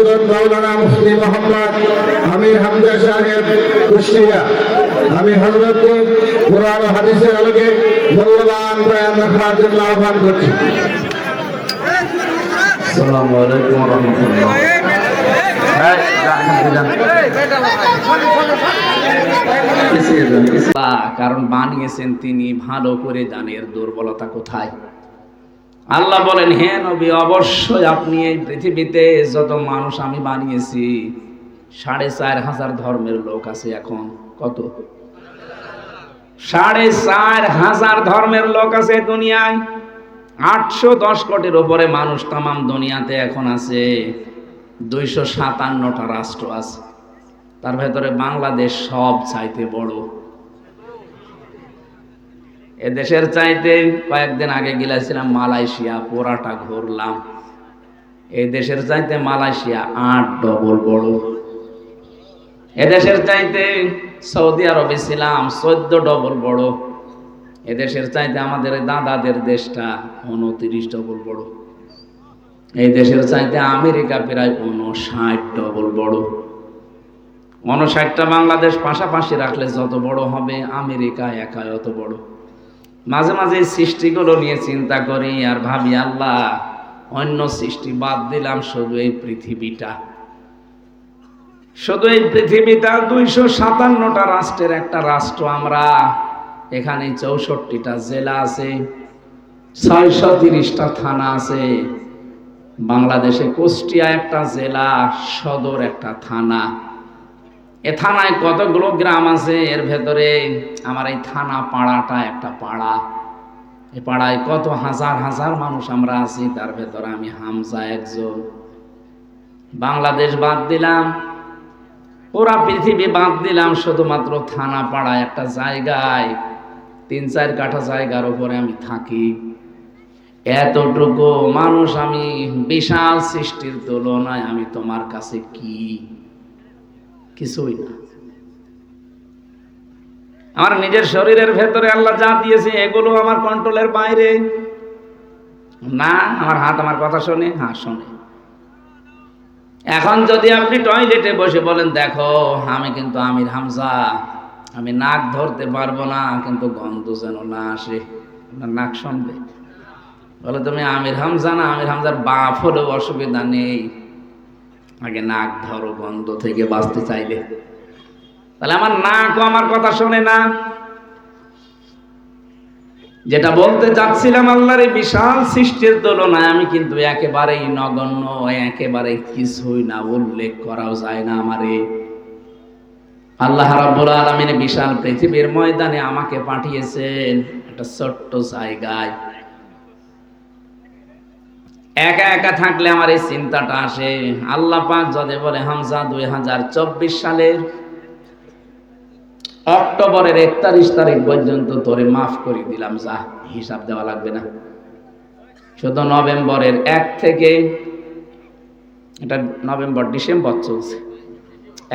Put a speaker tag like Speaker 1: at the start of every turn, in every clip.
Speaker 1: হযরত মাওলানা মুফতি মোহাম্মদ আমির হামজা সাহেব কুষ্টিয়া, আমি হযরতকে কুরআন ও হাদিসের আলোকে মূল্যবান বয়ান রাখার জন্য আহ্বান করছি।
Speaker 2: আসসালামু আলাইকুম ওয়া রাহমাতুল্লাহ। কারণ বানিয়েছেন তিনি, ভালো করে জানেন এর দুর্বলতা কোথায়। আল্লাহ বলেন, হে নবী, অবশ্যই আপনি এই পৃথিবীতে যত মানুষ আমি বানিয়েছি ৪৫০০০ ধর্মের লোক আছে। এখন কত? ৪৫০০০ ধর্মের লোক আছে দুনিয়ায়। ৮১০ কোটির উপরে মানুষ তামাম দুনিয়াতে এখন আছে। ২৫৭টা রাষ্ট্র আছে, তার ভেতরে বাংলাদেশ সব চাইতে বড়। এ দেশের চাইতে কয়েকদিন আগে গেছিলাম মালয়েশিয়া, পুরাটা ঘুরলাম। এই দেশের চাইতে মালয়েশিয়া ৮ ডবল বড়। এ দেশের চাইতে সৌদি আরবে ছিলাম, ১৪ ডবল বড়। এ দেশের চাইতে আমাদের দাদাদের দেশটা ২৯ ডবল বড়। এই দেশের চাইতে আমেরিকা প্রায় ৫৯ ডবল বড়। ৫৯টা বাংলাদেশ পাশাপাশি রাখলে যত বড় হবে, আমেরিকা একা অত বড়। মাঝে মাঝে সৃষ্টিগুলো নিয়ে চিন্তা করি আর ভাবি, আল্লাহ, অন্য সৃষ্টি বাদ দিলাম, শুধু এই পৃথিবীটা, শুধু এই পৃথিবীটা ২৫৭টা রাষ্ট্রের একটা রাষ্ট্র আমরা। এখানে ৬৪টা জেলা আছে, ৬৩০টা থানা আছে। বাংলাদেশে কুষ্টিয়া একটা জেলা, সদর একটা থানা। এ থানায় কতগুলো গ্রাম আছে, এর ভেতরে আমার এই থানা পাড়াটা একটা পাড়া। এই পাড়ায় কত হাজার হাজার মানুষ আমরা আছি, তার ভেতরে আমি হামজা একজন। বাংলাদেশ বাদ দিলাম, পুরা পৃথিবী বাদ দিলাম, শুধুমাত্র থানা পাড়ায় একটা জায়গায় ৩-৪ কাঠা জায়গার উপরে আমি থাকি। এতটুকু মানুষ আমি, বিশাল সৃষ্টির তুলনায় আমি তোমার কাছে কি? কিছুই না। আমার নিজের শরীরের ভেতরে আল্লাহ যা দিয়েছে এগুলো আমার কন্ট্রোলের বাইরে না। আমার হাত আমার কথা শোনে? হ্যাঁ, শোনে। এখন যদি আপনি টয়লেটে বসে বলেন, দেখো আমি কিন্তু আমির হামজা, আমি নাক ধরতে পারবো না, কিন্তু গন্ধ যেন না আসে, নাক শুনবে? বলে তুমি আমির হামজা না, আমির হামজার বাপ হলেও অসুবিধা নেই, আগে নাক ধরো গন্ধ থেকে বাঁচতে চাইলে। তাহলে আমার নাকও আমার কথা শোনে না। যেটা বলতে চাচ্ছিলাম, আল্লাহর এই বিশাল সৃষ্টির তুলনায় আমি কিন্তু একেবারেই নগণ্য, একেবারে কিছুই না, উল্লেখ করাও যায় না আমারে। আল্লাহ রাব্বুল আলামিন বিশাল পৃথিবীর ময়দানে আমাকে পাঠিয়েছেন একটা ছোট্ট জায়গায়। একা একা থাকলে আমার এই চিন্তাটা আসে, আল্লাহ পাক যদি বলে, হামজা ২০২৪ সালের অক্টোবরের ৪১ তারিখ পর্যন্ত তোরে মাফ করে দিলাম, যা, হিসাব দেওয়া লাগবে না। শুধু নভেম্বরের ১ থেকে, এটা নভেম্বর ডিসেম্বর চলছে,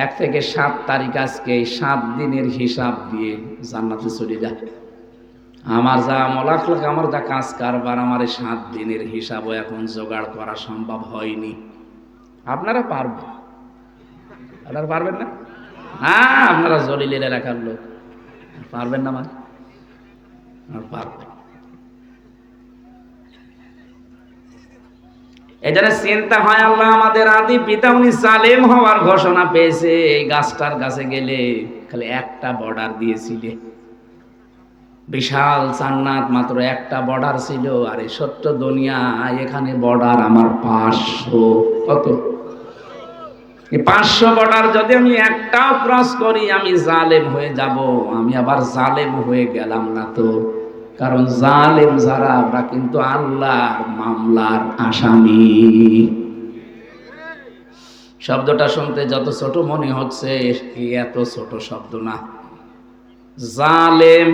Speaker 2: ১ থেকে ৭ তারিখ, আজকে এই ৭ দিনের হিসাব দিয়ে জান্নাতে চলে যায়। আমার যা আমলাখলাক, আমার যা কাজ কারবার, আমার এই ৭ দিনের হিসাবও এখন জোগাড় করা সম্ভব হয়নি। আপনারা পারবেন? আপনারা পারবেন না? হ্যাঁ, আপনারা জলিলের এলাকার লোক, পারবেন না? মানে পারবেন। এজন্য চিন্তা হয়, আল্লাহ আমাদের আদি পিতা উনি জালেম হওয়ার ঘোষণা পেয়েছে, এই গাছটার কাছে গেলে খালি একটা বর্ডার দিয়েছিলে, বিশাল জান্নাত, মাত্র একটা বর্ডার ছিল। আর এই ছোট্ট দুনিয়া, এখানে বর্ডার আমার ৫০০। কত? ৫০০ বর্ডার যদি আমি একটাও ক্রস করি, আমি জালেম হয়ে যাব। আমি আবার জালেম হয়ে গেলাম না তো, কারণ জালেম যারা, আমরা কিন্তু আল্লাহর মামলার আসামি। শব্দটা শুনতে যত ছোট মনে হচ্ছে, এত ছোট শব্দ না। জালেম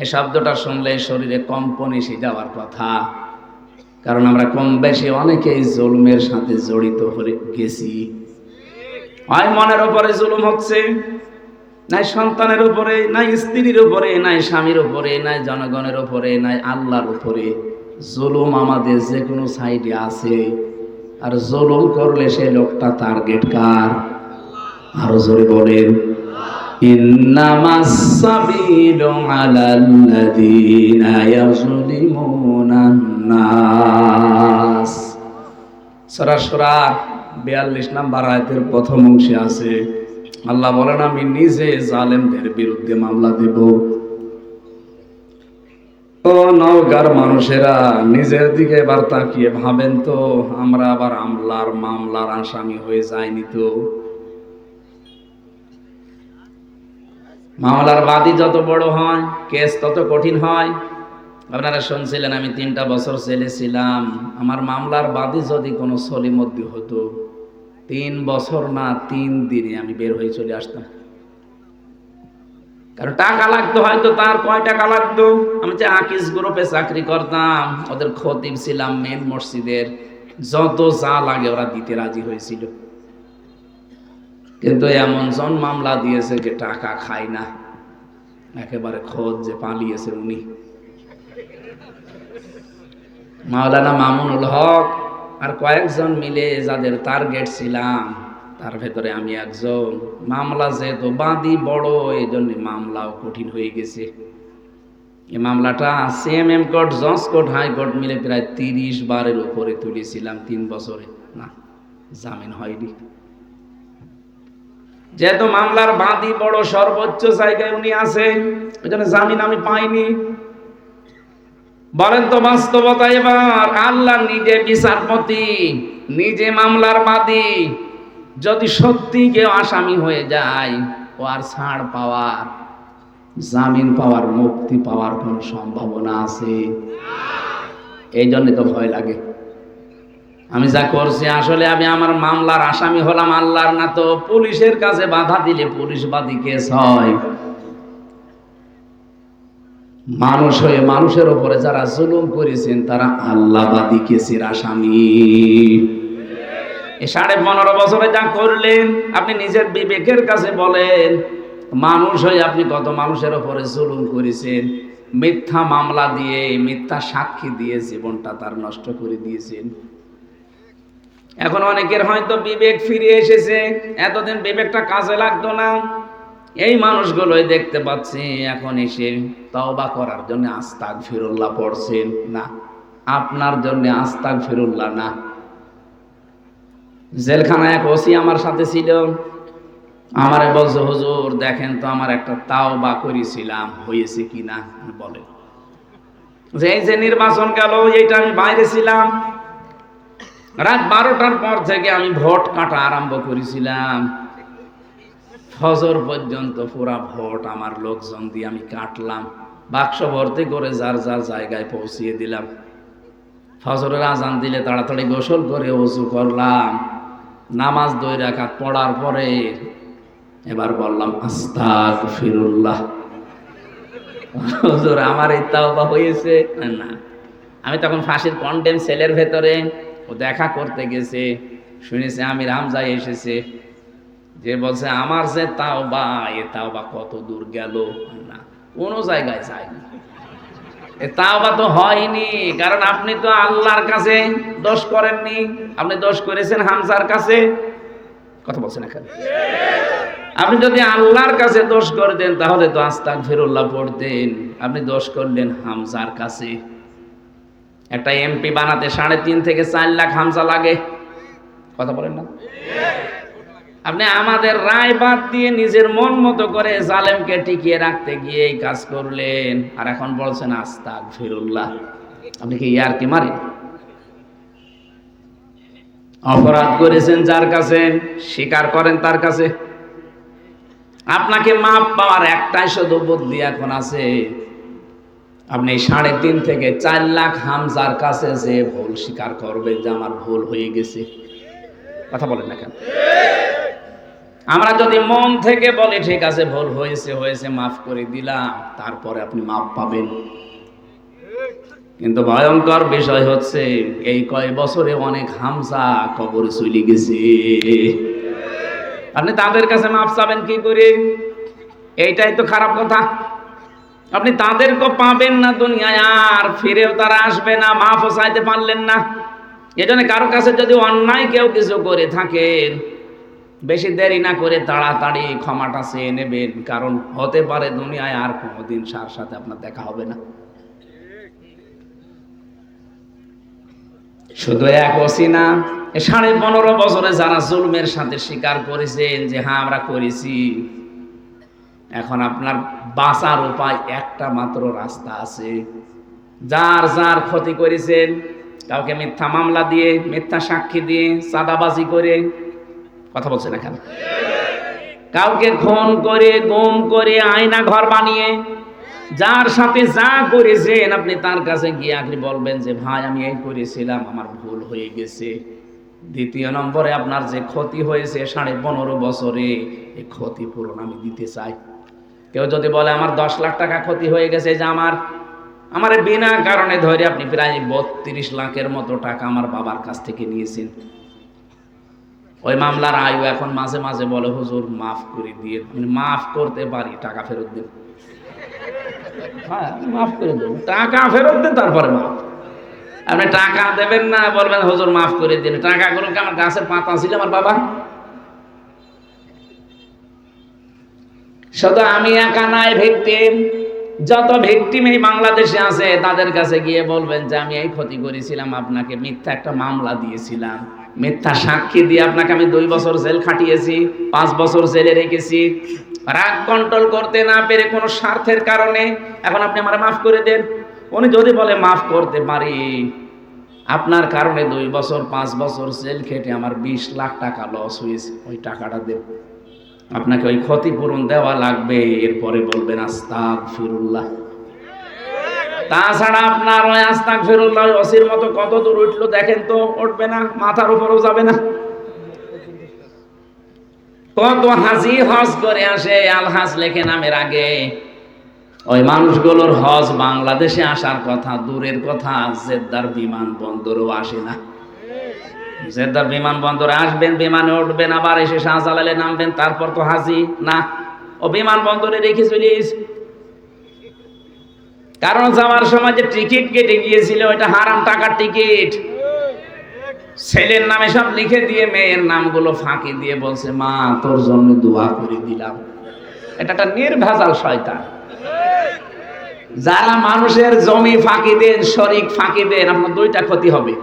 Speaker 2: এই শব্দটা শুনলে শরীরে কম্পন এসে যাওয়ার কথা, কারণ আমরা কম বেশি অনেকেই জুলুমের সাথে জড়িত হয়ে গেছি। হয় মনের উপরে জুলুম হচ্ছে, নাই সন্তানের উপরে, নাই স্ত্রীর উপরে, নাই স্বামীর উপরে, নাই জনগণের উপরে, নাই আল্লাহর উপরে। জুলুম আমাদের যে কোনো সাইডে আছে। আর জুলুম করলে সে লোকটা টার্গেট কার? আরো জোরে বলেন, ইন্নামাস সাবিলু আলাল্লাযীনা ইয়াযলিমুনান নাস। সূরা সূরা 42 নম্বর আয়াতের প্রথম অংশে আছে, আল্লাহ বলেন আমি নিজে জালেমদের বিরুদ্ধে মামলা দেব। ও নওগাঁর মানুষেরা, নিজের দিকে এবার তাকিয়ে ভাবেন তো, আমরা আবার মামলার আসামি হয়ে যাইনি তো? মামলার বাদী যত বড় হয়, কেস তত কঠিন হয়। আপনারা শুনছিলেন আমি 3টা বছর জেলে ছিলাম। আমার মামলার বাদী যদি কোনো সলিমদ্দি হতো, 3 বছর না 3 দিনে আমি বের হয়ে চলে আসতাম। কারণ টাকা লাগতো, হয়তো তার কয় টাকা লাগতো। আমি যে আকিস গ্রুপে চাকরি করতাম, ওদের খতিব ছিলাম মেন মসজিদের, যত যা লাগে ওরা দিতে রাজি হয়েছিল। কিন্তু এমন জন মামলা দিয়েছে যে টাকা খায় না, একেবারে খোঁজ যে পালিয়েছে উনি। মাওলানা মামুনুল হক আর কয়েকজন মিলে যাদের টার্গেট ছিলাম, তার ভেতরে আমি একজন। মামলা যেহেতু বাদী বড়, এই জন্য মামলাও কঠিন হয়ে গেছে। এই মামলাটা সিএমএম কোর্ট, জজ কোর্ট, হাইকোর্ট মিলে প্রায় 30 বারের উপরে তুলেছিলাম 3 বছরে। না, জামিন হয়নি। যেহেতু মামলার বাদী বড়, সর্বোচ্চ জায়গায় উনি আছেন, ওই জন্য জামিন আমি পাইনি। বলেন তো বাস্তবতা এবার, আল্লাহ নিজে বিচারপতি, নিজে মামলার বাদী, যদি সত্যি কেউ আসামি হয়ে যায়, ও আর ছাড় পাওয়ার, জামিন পাওয়ার, মুক্তি পাওয়ার কোন সম্ভাবনা আছে? এই জন্য তো ভয় লাগে। আমি যা করছি, আসলে আমি আমার মামলার আসামি হলাম আল্লাহর না তো পুলিশের কাছে বাধা দিলে পুলিশ বাদী কেস হয়। মানুষ হয়ে মানুষের উপরে যারা জুলুম করেছেন তারা আল্লাহবাদী কেসের আসামি। এই 15.5 বছরে যা করলেন, আপনি নিজের বিবেকের কাছে বলেন, মানুষ হয়ে আপনি কত মানুষের উপরে জুলুম করেছেন, মিথ্যা মামলা দিয়ে, মিথ্যা সাক্ষী দিয়ে জীবনটা তার নষ্ট করে দিয়েছেন। এখন অনেকের হয়তো বিবেক ফিরে এসেছে, এতদিন বিবেকটা কাজে লাগতো না। এই মানুষগুলোই দেখতে পাচ্ছি এখন এসে তওবা করার জন্য আস্তাগফিরুল্লাহ পড়ছেন। না, আপনার জন্য আস্তাগফিরুল্লাহ না। জেলখানায় এক ওসি আমার সাথে ছিল, আমারে বলছে হুজুর দেখেন তো আমার একটা তাওবা করেছিলাম, হয়েছে কিনা বলেন। যে এই যে নির্বাচন গেল, এইটা আমি বাইরে ছিলাম, রাত 12টার পর থেকে আমি ভোট কাটা আরম্ভ করেছিলাম, ফজর পর্যন্ত পুরা ভোট আমার লোকজন দিয়ে আমি কাটলাম, বাক্স ভর্তি করে যার যার জায়গায় পৌঁছিয়ে দিলাম। ফজরের আজান দিলে তাড়াতাড়ি গোসল করে ওযু করলাম, নামাজ 2 রাকাত পড়ার পরে এবার বললাম আস্তাগফিরুল্লাহ। হুজুর আমার এই তাওবা হয়েছে না। আমি তখন ফাঁসির কন্ডেম সেলের ভেতরে, ও দেখা করতে গেছে, শুনেছে আমির হামজা এসেছে, যে বলছে আমার যে তাওবা, এ তাওবা কত দূর গেল। না, কোনো জায়গায় যায়নি, এ তাওবা তো হয়নি। কারণ আপনি তো আল্লাহর কাছে দোষ করেননি, আপনি দোষ করেছেন হামজার কাছে। কথা বলছেন এখানে। আপনি যদি আল্লাহর কাছে দোষ করতেন তাহলে তো আস্তাগফিরুল্লাহ পড়তেন। আপনি দোষ করলেন হামজার কাছে। একটা এমপি বানাতে 3.5 থেকে 4 লাখ হামজা লাগে। কথা বলেন না? আপনি আমাদের রায় বাদ দিয়ে নিজের মন মতো করে জালেমকে টিকিয়ে রাখতে গিয়ে এই কাজ করলেন, আর এখন বলছেন আস্তাগফিরুল্লাহ। আপনি কি ইয়ারকি মারেন? অপরাধ করেছেন যার কাছে, স্বীকার করেন তার কাছে। আপনাকে মাপ পাওয়ার একটাই শুধু বুদ্ধি এখন আছে, আপনি 3.5 থেকে 4 লাখ হামজার কাছে যে ভুল স্বীকার করবেন যে আমার ভুল হয়ে গেছে। কথা বলেন না কেন? আমরা যদি মন থেকে বলি ঠিক আছে ভুল হয়েছে হয়েছে মাফ করে দিলাম, তারপরে আপনি মাপ পাবেন। কিন্তু ভয়ঙ্কর বিষয় হচ্ছে এই কয় বছরে অনেক হামজা কবরে চলে গেছে। আপনি তাদের কাছে মাপ চাবেন কি করে? এইটাই তো খারাপ কথা। আপনি তাদেরকে পাবেন না দুনিয়ায়, আর ফিরেও তারা আসবে না, মাফও চাইতে পারলেন না। এজন্য কারো কাছে যদি অন্যায় কেউ কিছু করে থাকেন, বেশি দেরি না করে তাড়াতাড়ি ক্ষমাটা চেয়ে নেবেন, কারণ হতে পারে দুনিয়ায় আর কোনোদিন তার সাথে আপনার দেখা হবে না। শুধু এক ওসি না, 15.5 বছরে যারা জুলমের সাথে স্বীকার করেছেন যে হ্যাঁ আমরা করেছি, এখন আপনার বাঁচার উপায় একটা মাত্র রাস্তা আছে। যার যার ক্ষতি করেছেন, কাউকে মিথ্যা মামলা দিয়ে, মিথ্যা সাক্ষী দিয়ে, চাঁদাবাজি করে, কথা বলছেন এখানে, কাউকে খুন করে, গুম করে, আয়না ঘর বানিয়ে, যার সাথে যা করেছেন আপনি তার কাছে গিয়ে আপনি বলবেন যে ভাই আমি এই করেছিলাম, আমার ভুল হয়ে গেছে। দ্বিতীয় নম্বরে আপনার যে ক্ষতি হয়েছে 15.5 বছরে, এই ক্ষতিপূরণ আমি দিতে চাই। কেউ যদি বলে আমার 10 লাখ টাকা ক্ষতি হয়ে গেছে, যে আমার বিনা কারণে ধরে আপনি প্রায় 32 লাখের মতো টাকা আমার বাবার কাছ থেকে নিয়েছেন, ওই মামলার আয়ু এখন মাঝে মাঝে বলে হুজুর মাফ করে দিয়ে, আমি মাফ করতে পারি, টাকা ফেরত দিন। হ্যাঁ মাফ করে দেব, টাকা ফেরত দেন, তারপরে মাফ। আপনি টাকা দেবেন না, বলবেন হুজুর মাফ করে দিন, টাকাগুলো কি আমার গাছের পাতা ছিল আমার বাবা? শুধু আমি একা নাই ভিকটিম, যত ভিকটিম এই বাংলাদেশে আছে তাদের কাছে গিয়ে বলবেন যে আমি এই ক্ষতি করেছিলাম, আপনাকে মিথ্যা একটা মামলা দিয়েছিলাম, মিথ্যা সাক্ষী দিয়ে আপনাকে আমি 2 বছর জেল খাটিয়েছি, 5 বছর জেলে রেখেছি, রাগ কন্ট্রোল করতে না পেরে কোনো স্বার্থের কারণে, এখন আপনি আমারে মাফ করে দেন। উনি যদি বলে মাফ করতে পারি, আপনার কারণে 2 বছর 5 বছর জেল খেটে আমার 20 লাখ টাকা লস হয়েছে, ওই টাকাটা দেব, আপনাকে ওই ক্ষতিপূরণ দেওয়া লাগবে। এরপরে বলবেন আস্তাগফিরুল্লাহ। তাছাড়া আপনার ওই আস্তাগফিরুল্লাহ ওসির মতো কত দূর উঠলো দেখেন তো, উঠবে না, মাথার উপরেও যাবে না। কত হাজি হজ করে আসে, আলহাজ লেখে নামের আগে, ওই মানুষগুলোর হজ বাংলাদেশে আসার কথা দূরের কথা, জেদ্দার বিমানবন্দরও আসে না। জেদ্দার বিমানবন্দরে আসবেন, বিমানে উঠবেন, আবার এসে শাহজালালে নামবেন, তারপর তো হাজি না, ও বিমানবন্দরে রেখে চলে এসে। কারণ যাওয়ার সময় যে টিকিট কেটে গিয়েছিল ওইটা হারাম টাকার টিকিট, ছেলের নামে সব লিখে দিয়ে মেয়ের নামগুলো ফাঁকি দিয়ে বলছে মা তোর জন্য দোয়া করে দিলাম। এটা একটা নির্ভেজাল শয়তান। যারা মানুষের জমি ফাঁকি দেন, শরিক ফাঁকি দেন, আপনার 2টা ক্ষতি হবে।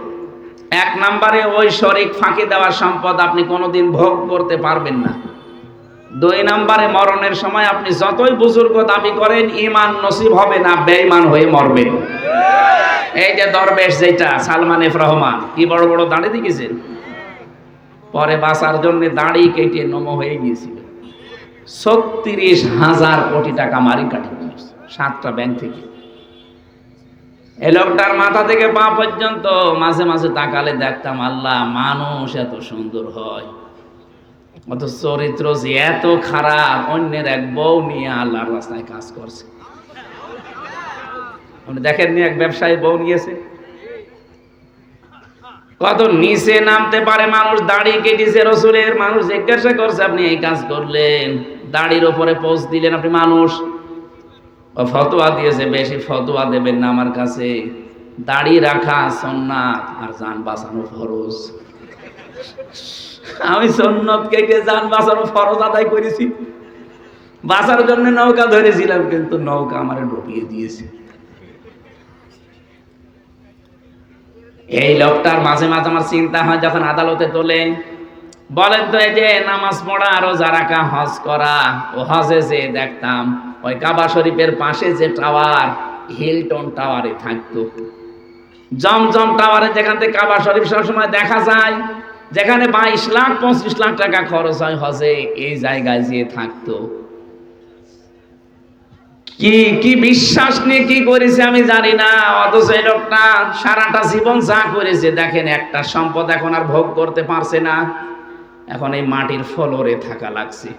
Speaker 2: 1 নম্বরে ওই শরিক ফাঁকি দেওয়ার সম্পদ আপনি কোনোদিন ভোগ করতে পারবেন না। 2 নম্বরে মরণের সময় আপনি যতই বুজুর্গ দাবি করেন, ঈমান নসিব হবে না, বেঈমান হয়ে মরবেন। এই যে দরবেশ যেটা সালমান এফ রহমান, কি বড় বড় দাড়ি দেখেছেন, পরে বাঁচার জন্য দাড়ি কেটে নম হয়ে গিয়েছিল। 36,000 কোটি টাকা মারি কাটি 7টা ব্যাংক থেকে। এই লোকটার মাথা থেকে পা পর্যন্ত মাঝে মাঝে তাকালে দেখতাম আল্লাহ, মানুষ এত সুন্দর হয়, অত চরিত্র যে এত খারাপ, অন্যের এক বউ নিয়ে আল্লাহর রাস্তায় কাজ করছে। আপনি দেখেননি এক ব্যবসায়ী বউ নিয়েছে, কত নিচে নামতে পারে মানুষ, দাড়ি কেটেছে রসুলের, মানুষ জিজ্ঞাসা করছে আপনি এই কাজ করলেন, দাড়ির ওপরে পোস্ট দিলেন আপনি, মানুষ ফতোয়া দিয়েছে বেশি ফতোয়া দেবেন না আমার কাছে, দাড়ি রাখা সুন্নাত আর জান বাঁচানো ফরজ। আমি সুন্নত কেটে জান বাঁচানো ফরজ আদায় করেছি, বাঁচার জন্য নৌকা ধরেছিলাম, কিন্তু নৌকা আমারে ডুবিয়ে দিয়েছে। এই লোকটার মাঝে মাঝে আমার চিন্তা হয়, যখন আদালতে তোলে বলেন তো এই যে নামাজ পড়া, রোজা রাখা, হজ করা, ও হজে যে দেখতাম ওই কাবা শরীফের পাশে যে টাওয়ার, হিলটন টাওয়ারে থাকতো, জমজম টাওয়ারে, যেখান থেকে কাবা শরীফ সবসময় দেখা যায়, যেখানে 22 লাখ 25 লাখ টাকা খরচ হয় হজে, এই জায়গায় যেয়ে থাকতো। কি বিশ্বাস নিয়ে কি করেছে আমি জানি না, অথচ এই লোকটা সারাটা জীবন যা করেছে দেখেন, একটা সম্পদ এখন আর ভোগ করতে পারছে না, এখন এই মাটির ফ্লোরে থাকা লাগছে।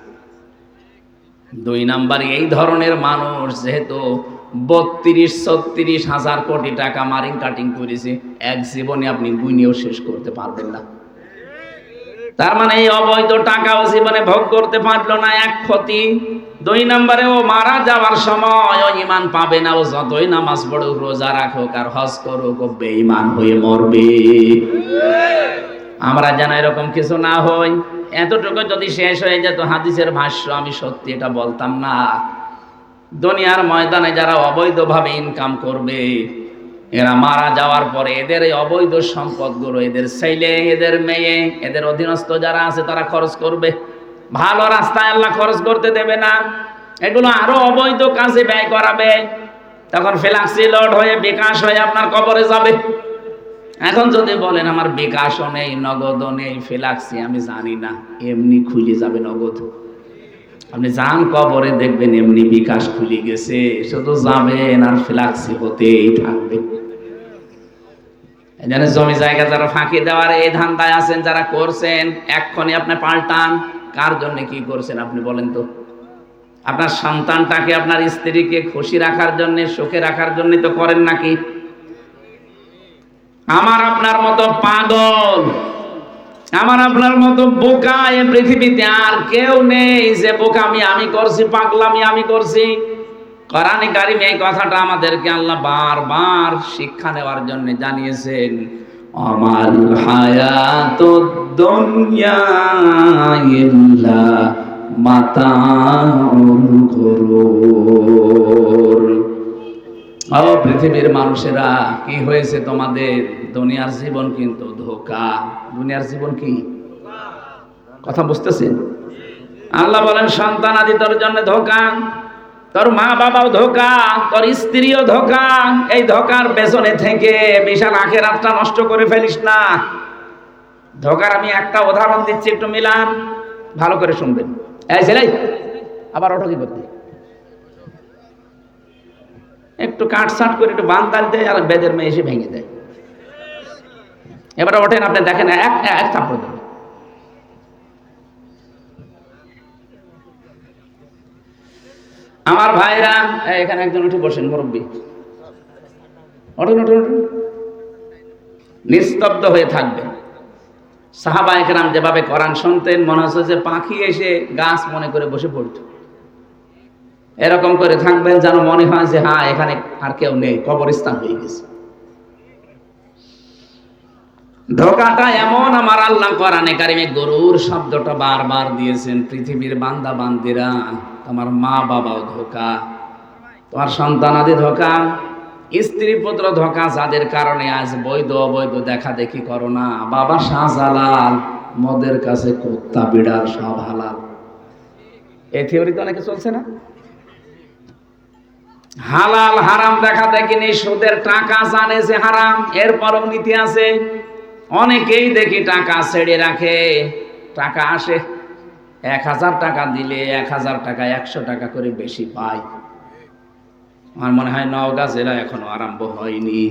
Speaker 2: 2 নম্বরে এই ধরনের মানুষ যেহেতু 32-36 হাজার কোটি টাকা মারিং কাটিং করেছে, এক জীবনে আপনি গুনিয়েও শেষ করতে পারবেন না। তার মানে এই অবৈধ টাকাও জীবনে ভোগ করতে পারলো না, এক ক্ষতি। 2 নম্বরে ও মারা যাওয়ার সময় ও ঈমান পাবে না, ও যতই নামাজ পড়ুক, রোজা রাখুক আর হজ করুক, ও বেঈমান হয়ে মরবে। আমরা যেন এরকম কিছু না হই। এতটুকু যদি শেষ হয়ে যেত হাদিসের ভাষ্য, আমি সত্যি এটা বলতাম না। দুনিয়ার ময়দানে যারা অবৈধভাবে ইনকাম করবে, এরা মারা যাওয়ার পরে এদের এই অবৈধ সম্পদগুলো এদের ছেলে, এদের মেয়ে, এদের অধীনস্থ যারা আছে তারা খরচ করবে। ভালো রাস্তায় আল্লাহ খরচ করতে দেবে না, এগুলো আরো অবৈধ কাজে ব্যয় করাবে। তখন ফ্ল্যাক্সি লোড হয়ে বিকাশ হয়ে আপনার কবরে যাবে। এখন যদি বলেন আমার বিকাশও নেই, নগদও নেই, ফ্ল্যাক্সি আমি জানি না, এমনি খুলে যাবে নগদ। আপনি যান কবরে দেখবেন এমনি বিকাশ খুলে গেছে, শুধু যাবেন আর ফ্ল্যাক্সি হতেই থাকবে। এখানে জমি জায়গা যারা ফাঁকি দেওয়ার এই ধান্দায় আছেন, যারা করছেন, এক্ষুনি আপনি পাল্টান। কার জন্য কি করছেন আপনি বলেন তো? আপনার সন্তানটাকে, আপনার স্ত্রীকে খুশি রাখার জন্য, সুখে রাখার জন্য তো করেন নাকি? আমার আপনার মতো পাগল, আমার আপনার মতো বোকা এ পৃথিবীতে আর কেউ নেই যে বোকামি আমি করছি, পাগলামি আমি করছি। কোরআনে কারিমে এই কথাটা আমাদেরকে আল্লাহ বারবার শিক্ষা নেওয়ার জন্য জানিয়েছেন। আমাল হায়াতুদ দুনিয়া ইল্লা মাতাউল গুরুর। ও পৃথিবীর মানুষেরা, কি হয়েছে তোমাদের? দুনিয়ার জীবন কিন্তু ধোঁকা। দুনিয়ার জীবন কি? কথা বুঝতেছেন? আল্লাহ বলেন সন্তান আদি তোর জন্য ধোঁকা, তোর মা বাবাও ধোঁকা, তোর স্ত্রীও ধোঁকা। এই ধোঁকার পেছনে থেকে বিশাল আখিরাতটা নষ্ট করে ফেলিস না। ধোঁকার আমি একটা উদাহরণ দিচ্ছি, একটু মিলান, ভালো করে শুনবেন। এই ছেলে, আবার ওঠো কি করতে? একটু কাটসাট করে একটু বান্দাল দেয় আর বেদের মেয়ে এসে ভেঙে দেয়। এবার ওঠেন, আপনি দেখেন এক থাপ্পড় দেবে। আমার ভাইরা, এখানে একজন উঠে বসেন, মুরব্বী, ওঠেন ওঠেন ওঠেন, নিস্তব্ধ হয়ে থাকবেন। সাহাবা একরাম যেভাবে কোরআন শুনতেন, মনে হচ্ছে যে পাখি এসে গাছ মনে করে বসে পড়ত। এরকম করে থাকবেন যেন মনে হয় যে হ্যাঁ, এখানে আর কেউ নেই, কবরস্থান হয়ে গেছে। ধোঁকাটা এমন, আমার আল্লাহ কোরআনে কারিমে গরুর শব্দটা বারবার দিয়েছেন। পৃথিবীর বান্দা বান্দিরা, তোমার মা বাবাও ধোঁকা, তোমার সন্তানাদি ধোঁকা, স্ত্রী পুত্র ধোঁকা, যাদের কারণে আজ বৈধ অবৈধ দেখা দেখি করো না। বাবা শাহজালাল, মদের কাছে কুত্তা বিড়াল সব হালাল। এই থিওরি তো অনেকে চলছে না। হালাল হারাম দেখা দেখি নেই, সুদের টাকা জানে যে হারাম, এরপরও নীতি আছে। অনেকেই দেখি টাকা ছেড়ে রাখে, টাকা আসে 1000 টাকা দিলে 1000 টাকা 100 টাকা করে বেশি পায়। আমার মনে হয় নওগাঁ জেলা এখনো আরম্ভ হয়নি।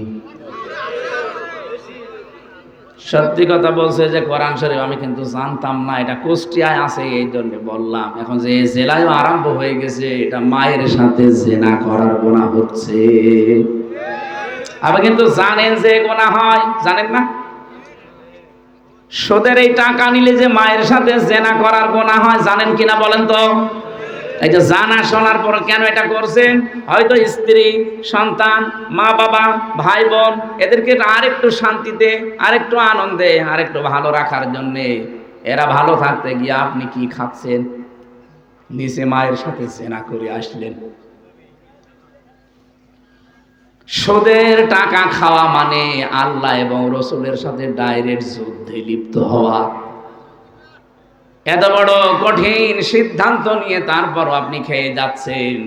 Speaker 2: সত্যি কথা বলছে যে কোরআন শরীফ আমি কিন্তু জানতাম না, এটা কুষ্টিয়ায় আছে এই জন্য বললাম। এখন যে জেলায় আরম্ভ হয়ে গেছে, এটা মায়ের সাথে জেনা করার গুনাহ হচ্ছে। আপনি কিন্তু জানেন যে গুনাহ হয়, জানেন না? সুদের এই টাকা নিলে যে মায়ের সাথে জেনা করার গুনাহ হয়, জানেন কিনা বলেন তো? এই যে জানা শোনার পর কেন এটা করছেন? হয়তো স্ত্রী, সন্তান, মা বাবা, ভাই বোন, এদেরকে আরেকটু শান্তিতে, আরেকটু আনন্দে, আরেকটু ভালো রাখার জন্যে। এরা ভালো থাকতে গিয়ে আপনি কি খাচ্ছেন? নিচে মায়ের সাথে জেনা করে আসলেন। সুদের টাকা খাওয়া মানে আল্লাহ এবং রসুলের সাথে ডাইরেক্ট যুদ্ধে লিপ্ত হওয়া। এত বড় কঠিন সিদ্ধান্ত নিয়ে তারপরও আপনি খেয়ে যাচ্ছেন।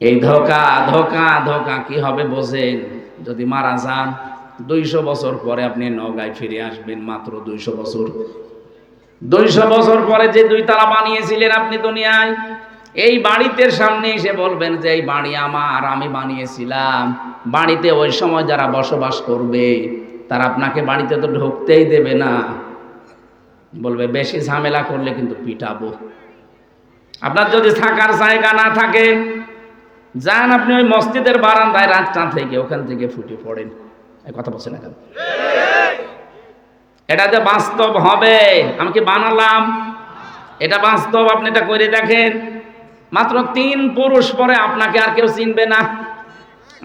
Speaker 2: এই ধোঁকা ধোঁকা ধোঁকা কি হবে বোঝেন? যদি মারা যান 200 বছর পরে আপনি নওগাঁয় ফিরে আসবেন, মাত্র 200 বছর। 200 বছর পরে যে 2 তালা বানিয়েছিলেন আপনি দুনিয়ায়, এই বাড়িতে সামনে এসে বলবেন যে এই বাড়ি আমার, আমি বানিয়েছিলাম। বাড়িতে ওই সময় যারা বসবাস করবে তারা আপনাকে বাড়িতে তো ঢুকতেই দেবে না, বলবে বেশি ঝামেলা করলে কিন্তু পিটাবো। আপনার যদি থাকার জায়গা না থাকে, যান আপনি ওই মসজিদের বারান্দায় রাতটা থেকে ওখান থেকে ফুটে পড়েন। এই কথা বলছেন না কেন? এটা যে বাস্তব হবে, আমি কি বানালাম? এটা বাস্তব, আপনি এটা করে দেখেন। মাত্র 3 পুরুষ পরে আপনাকে আর কেউ চিনবে না।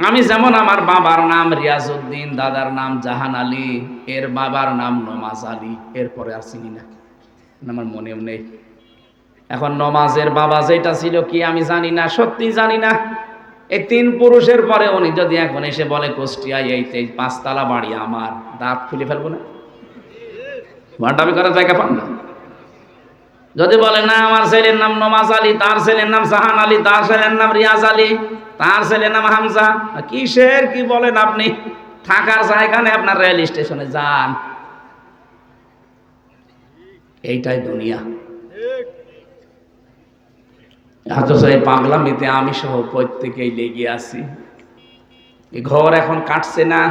Speaker 2: আমি যেমন, আমার বাবার নাম রিয়াজউদ্দিন, দাদার নাম জাহান আলী, এর বাবার নাম নমাজ আলী, এরপরে আর চিনি না, আমার মনেও নেই। এখন নমাজের বাবা যেটা ছিল কি আমি জানি না, সত্যি জানি না। এই 3 পুরুষের পরে উনি যদি এখন এসে বলে কুষ্টিয়ায় এই 5 তলা বাড়ি আমার, দাঁত খুলে ফেলবো না, ভান্ডামি করার জায়গা পান না। যদি বলে না আমার ছেলের নাম নমাজ আলী, তার ছেলের নাম জাহান আলী, তার ছেলের নাম রিয়াজ আলী, তার ছেলের নাম হামজা, কিসের কি বলেন আপনি? থাকার জায়গা নেই, আপনার রেল স্টেশনে যান। এইটাই দুনিয়া। অথচ এই পাগলামিতে আমি সহ প্রত্যেকেই লেগে আছি। এই ঘর এখন কাটছে না,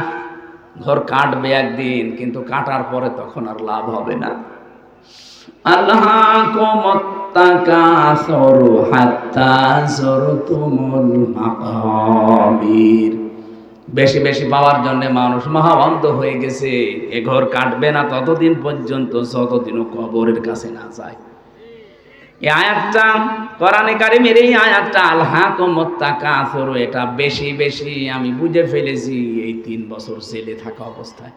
Speaker 2: ঘর কাটবে একদিন, কিন্তু কাটার পরে তখন আর লাভ হবে না। আল্লাহকুমুত তাকাসুরু হাত্তা যুরতুমুল মাকাবির। বেশি বেশি পাওয়ার জন্য মানুষ মহাবন্ধ হয়ে গেছে। এ ঘর কাটবে না ততদিন পর্যন্ত যতদিনও কবরের কাছে না যায়। এই আয়াতটা কোরআনে কারিমের, এই আয়াতটা আল্লাহকুমুত তাকাসুরু, এটা বেশি বেশি আমি বুঝে ফেলেছি এই 3 বছর ছেলে থাকা অবস্থায়।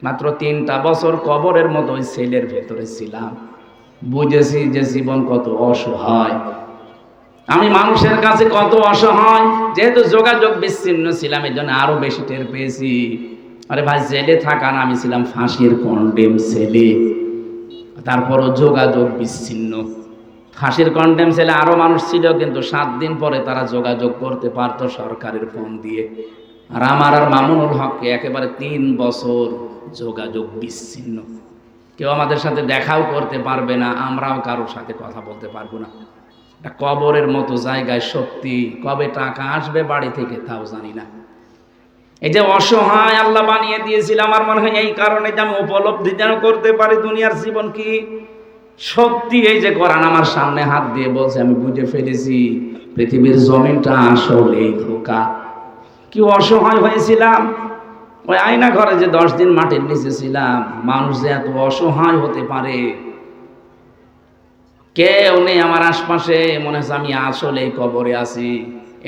Speaker 2: মাত্র 3টা বছর কবরের মতো ওই ছেলের ভেতরে ছিলাম, বুঝেছি যে জীবন কত অসহায়, আমি মানুষের কাছে কত অসহায়। যেহেতু যোগাযোগ বিচ্ছিন্ন ছিলাম, এই জন্য আরো বেশি টের পেয়েছি। আরে ভাই, জেলে থাকা না, আমি ছিলাম ফাঁসির কন্ডেম ছেলে, তারপরও যোগাযোগ বিচ্ছিন্ন। ফাঁসির কন্ডেম ছেলে আরো মানুষ ছিল, কিন্তু 7 দিন পরে তারা যোগাযোগ করতে পারতো সরকারের ফোন দিয়ে। আর আমার আর মামুনুল হককে একেবারে 3 বছর যোগাযোগ বিচ্ছিন্ন। কেউ আমাদের সাথে দেখাও করতে পারবে না, আমরাও কারোর সাথে কথা বলতে পারবো না। কবরের মতো জায়গায় সত্যি কবে টাকা আসবে বাড়ি থেকে তাও জানি না। এই যে অসহায় আল্লাহ বানিয়ে দিয়েছিল, আমার মনে হয় এই কারণে যে আমি উপলব্ধি যেন করতে পারি দুনিয়ার জীবন কি সত্যি। এই যে কোরআন আমার সামনে হাত দিয়ে বলছে, আমি বুঝে ফেলেছি পৃথিবীর জমিনটা আসলেই ধোঁকা। কি অসহায় হয়েছিলাম ওই আয়না ঘরে, যে 10 দিন মাটির নিচে ছিলাম। মানুষ যে এত অসহায় হতে পারে, কেউ নেই আমার আশপাশে, মনে হচ্ছে আমি আসলেই কবরে আছি।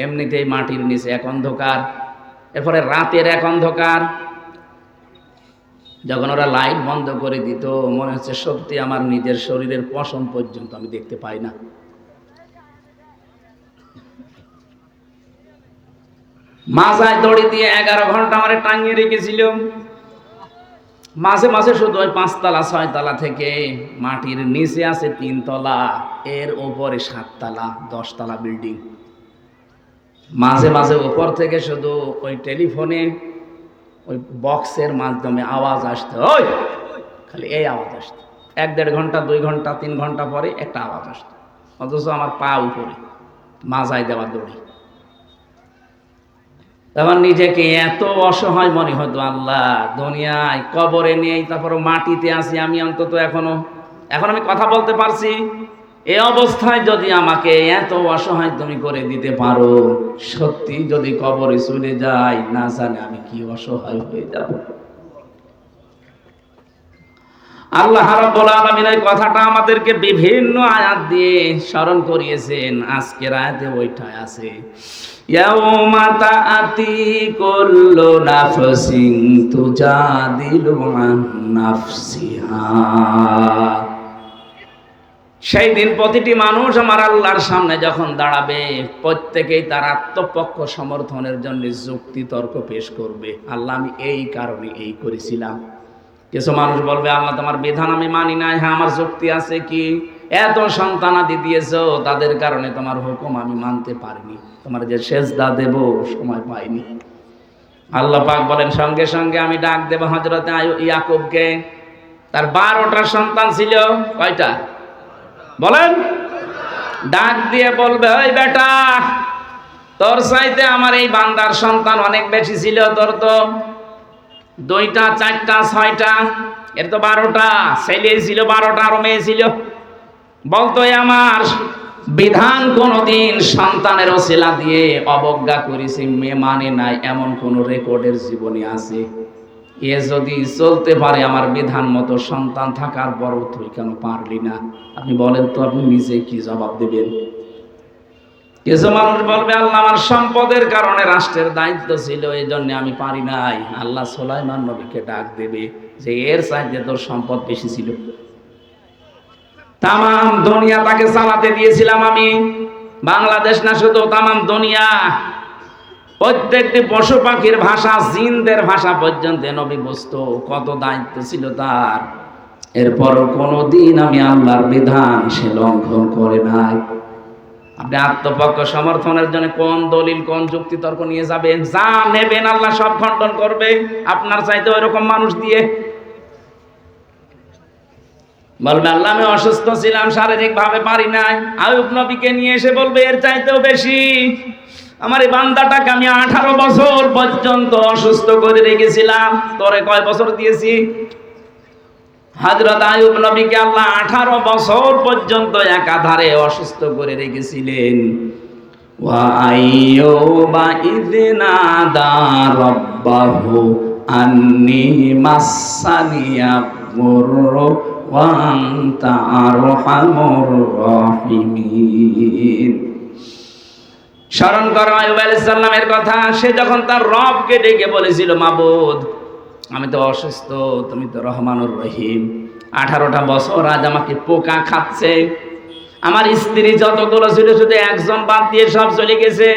Speaker 2: এমনিতেই মাটির নিচে এক অন্ধকার, এরপরে রাতের এক অন্ধকার। যখন ওরা লাইট বন্ধ করে দিত, মনে হচ্ছে সত্যি আমার নিজের শরীরের পশম পর্যন্ত আমি দেখতে পাই না। মাথায় দড়ি দিয়ে 11 ঘন্টা আমারে টাঙিয়ে রেখেছিল। মাঝে মাঝে শুধু ওই 5 তলা 6 তলা থেকে মাটির নিচে আছে 3 তলা, এর উপরে 7 তলা 10 তলা বিল্ডিং। মাঝে মাঝে উপর থেকে শুধু ওই টেলিফোনে ওই বক্সের মাধ্যমে আওয়াজ আসতো, ওই খালি এই আওয়াজ আসতো। 1-1.5 ঘন্টা 2 ঘন্টা 3 ঘন্টা পরে একটা আওয়াজ আসতো, অথচ আমার পা উপরে, মাজায় দেওয়া দড়ি। তখন নিজেকে এত অসহায় মনে হতো, আল্লাহ দুনিয়ায় কবরে নেই, তারপর মাটিতে আছি আমি, অন্তত এখন আমি কথা বলতে পারছি। এই অবস্থায় যদি আমাকে এত অসহায় তুমি করে দিতে পারো, সত্যি যদি কবরে চলে যাই, না জানে আমি কি অসহায় হয়ে যাব। আল্লাহ রাব্বুল আলামিন এই কথাটা আমাদেরকে বিভিন্ন আয়াত দিয়ে স্মরণ করিয়েছেন। আজকের আয়াতে ওইটাই আছে, ইয়াউমা তাআতি কুল্লু নাফসিন তুজাদিলু আন নাফসিহা। সেই দিন প্রতিটি মানুষ আমার আল্লাহর সামনে যখন দাঁড়াবে, প্রত্যেকেই তার আত্মপক্ষ সমর্থনের জন্য যুক্তি তর্ক পেশ করবে। আল্লাহ আমি এই কারণে এই করেছিলাম। কিছু মানুষ বলবে, আল্লাহ তোমার বিধান আমি মানি নাই, হ্যাঁ আমার যুক্তি আছে, কি এত সন্তানাদি দিয়েছো, তাদের কারণে তোমার হুকুম আমি মানতে পারিনি, তোমার যে সেজদা দেব সময় পাইনি। আল্লাহ পাক বলেন, সঙ্গে সঙ্গে আমি ডাক দেব হযরতে ইয়াকুবকে। তার 12টা সন্তান ছিল, কয়টা বলেন? ডাক দিয়ে বলবে, ওই বেটা, তোর চাইতে আমার এই বান্দার সন্তান অনেক বেশি ছিল। তোর তো 2টা 4টা 6টা, এর তো 12টা ছেলে ছিল, 12টা আরো মেয়ে ছিল। বলতো আমার বিধান কোনদিন সন্তানের ওসিলা দিয়ে অবজ্ঞা করেছি, মেয়ে মানে নাই, এমন কোন রেকর্ডের জীবনে আছে? এ যদি চলতে পারে আমার বিধান মতো সন্তান থাকার পরও তুই কেন পারলি না? আপনি বলেন তো, আপনি নিজে কি জবাব দেবেন? কিছু মানুষ বলবে আল্লাহ আমার সম্পদের কারণে রাষ্ট্রের দায়িত্ব ছিল, এই জন্য আমি পারি নাই। আল্লাহ সুলাইমান নবীকে ডাক দেবে যে এর চাইতে তোর সম্পদ বেশি ছিল। তামাম দুনিয়া তাকে চালাতে দিয়েছিলাম আমি। বাংলাদেশ না, শুধু তামাম দুনিয়া, প্রত্যেকটি পশু পাখির ভাষা, জিনদের ভাষা পর্যন্ত নবী বুঝতো, কত দায়িত্ব ছিল তার। এরপরও কোনোদিন আমি আল্লাহর বিধান সে লঙ্ঘন করে নাই। আপনি আত্মপক্ষ সমর্থনের জন্য কোন দলিল, কোন যুক্তি তর্ক নিয়ে যাবেন? যা নেবেন আল্লাহ সব খণ্ডন করবে, আপনার চাইতে ওইরকম মানুষ দিয়ে। বলবে আল্লাহ আমি অসুস্থ ছিলাম, শারীরিক ভাবে পারি নাই। আইয়ুব নবীকে নিয়ে এসে বলবে এর চাইতেও বেশি। আমার এই বান্দাটাকে আমি 18 বছর পর্যন্ত অসুস্থ করে রেখেছিলাম, তোরে কয় বছর দিয়েছি? হযরত আইয়ুব নবীকে আল্লাহ 18 বছর পর্যন্ত একাধারে অসুস্থ করে রেখেছিলেন। ওয়া আইয়ুবা ইযনাদা রাব্বাহু আন্নী মাসানিয়া মুররু ওয়া আনতা আরহামুর রাহিমিন। স্মরণ করো আইয়ুব আলাইহিস সালামের কথা। সে যখন তার রবকে ডেকে বলেছিল, মাবুদ আমি তো অসুস্থ, তুমি তো রহমানুর রহিম, 18টা বছর আজ আমাকে পোকা খাচ্ছে, আমার স্ত্রী যতগুলো ছিল শুধু একজন বাদ দিয়ে সব চলে গেছে,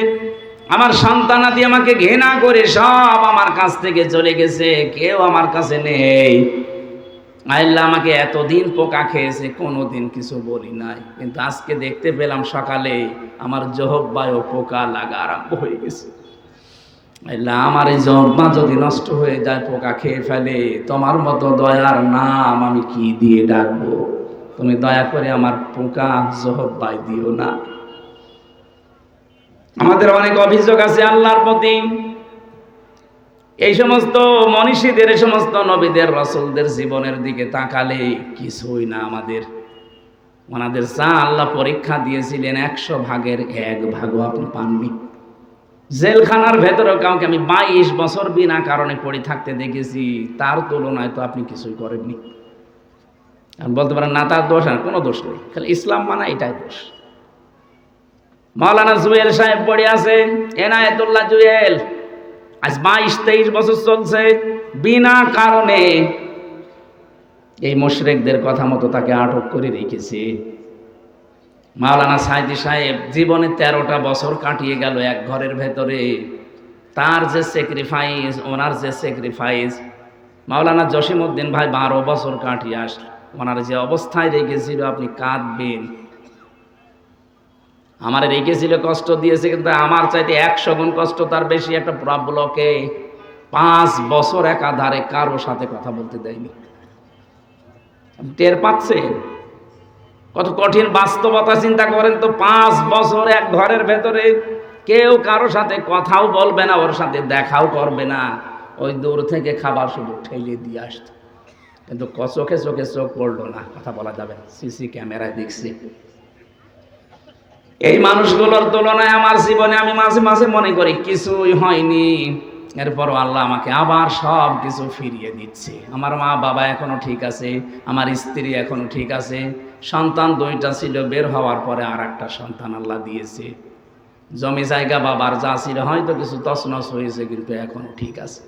Speaker 2: আমার সন্তানাদি আমাকে ঘৃণা করে সব আমার কাছ থেকে চলে গেছে, কেউ আমার কাছে নেই। আল্লাহ আমাকে এতদিন পোকা খেয়েছে, কোনোদিন কিছু বলি নাই, কিন্তু আজকে দেখতে পেলাম সকালে আমার জহব্বায়ও পোকা লাগা আরম্ভ হয়ে গেছে। আল্লাহ আমার এই জহব্বা যদি নষ্ট হয়ে যায়, পোকা খেয়ে ফেলে, তোমার মতো দয়ার নাম আমি কি দিয়ে ডাকবো? তুমি দয়া করে আমার পোকা জহব্বায় দিও না। আমাদের অনেক অভিযোগ আছে আল্লাহর প্রতি। এই সমস্ত মনীষীদের, এই সমস্ত নবীদের, রাসূলদের জীবনের দিকে তাকালে কিছুই না আমাদের। ওনাদের যা আল্লাহ পরীক্ষা দিয়েছিলেন 100 ভাগের 1 ভাগও আপনি পাননি। জেলখানার ভেতরে কাউকে আমি 22 বছর বিনা কারণে পড়ে থাকতে দেখেছি, তার তুলনায় তো আপনি কিছুই করেননি। আপনি বলতে পারেন না তার দোষ, আর কোনো দোষ নেই, খালি ইসলাম মানা এটাই দোষ। মাওলানা জুয়েল সাহেব পড়ে আছে, এনায়েতুল্লাহ জুয়েল, আজ 22-23 বছর চলছে, বিনা কারণে এই মুশরিকদের কথা মতো তাকে আটক করে রেখেছে। মাওলানা সাইদি সাহেব জীবনে 13টা বছর কাটিয়ে গেল এক ঘরের ভেতরে। তার যে স্যাক্রিফাইস, ওনার যে স্যাক্রিফাইস, মাওলানা জসিমউদ্দিন ভাই 12 বছর কাটিয়ে আসল, ওনার যে অবস্থায় রেখেছিল আপনি কাঁদবেন। আমার রেখেছিল, কষ্ট দিয়েছে, কিন্তু আমার চাইতে 100 গুণ কষ্ট তার বেশি। একটা ব্লকে 5 বছর একাধারে কারো সাথে কথা বলতে দেয়নি। টের পাচ্ছেন কত কঠিন বাস্তবতা? চিন্তা করেন তো, 5 বছর এক ঘরের ভেতরে কেউ কারো সাথে কথাও বলবে না, ওর সাথে দেখাও করবে না, ওই দূর থেকে খাবার শুধু ঠেলে দিয়ে আসত। কিন্তু চোখে চোখে চোখ পড়লো না, কথা বলা যাবে না, সিসি ক্যামেরায় দেখছি। এই মানুষগুলোর তুলনায় আমার জীবনে আমি মাঝে মাঝে মনে করি কিছুই হয়নি। এরপরও আল্লাহ আমাকে আবার সব কিছু ফিরিয়ে দিচ্ছে। আমার মা বাবা এখনো ঠিক আছে, আমার স্ত্রী এখনো ঠিক আছে, সন্তান 2টা ছিল, বের হওয়ার পরে আর একটা সন্তান আল্লাহ দিয়েছে। জমি জায়গা বাবার যা ছিল হয়তো কিছু তছনছ হয়েছে, কিন্তু এখনো ঠিক আছে।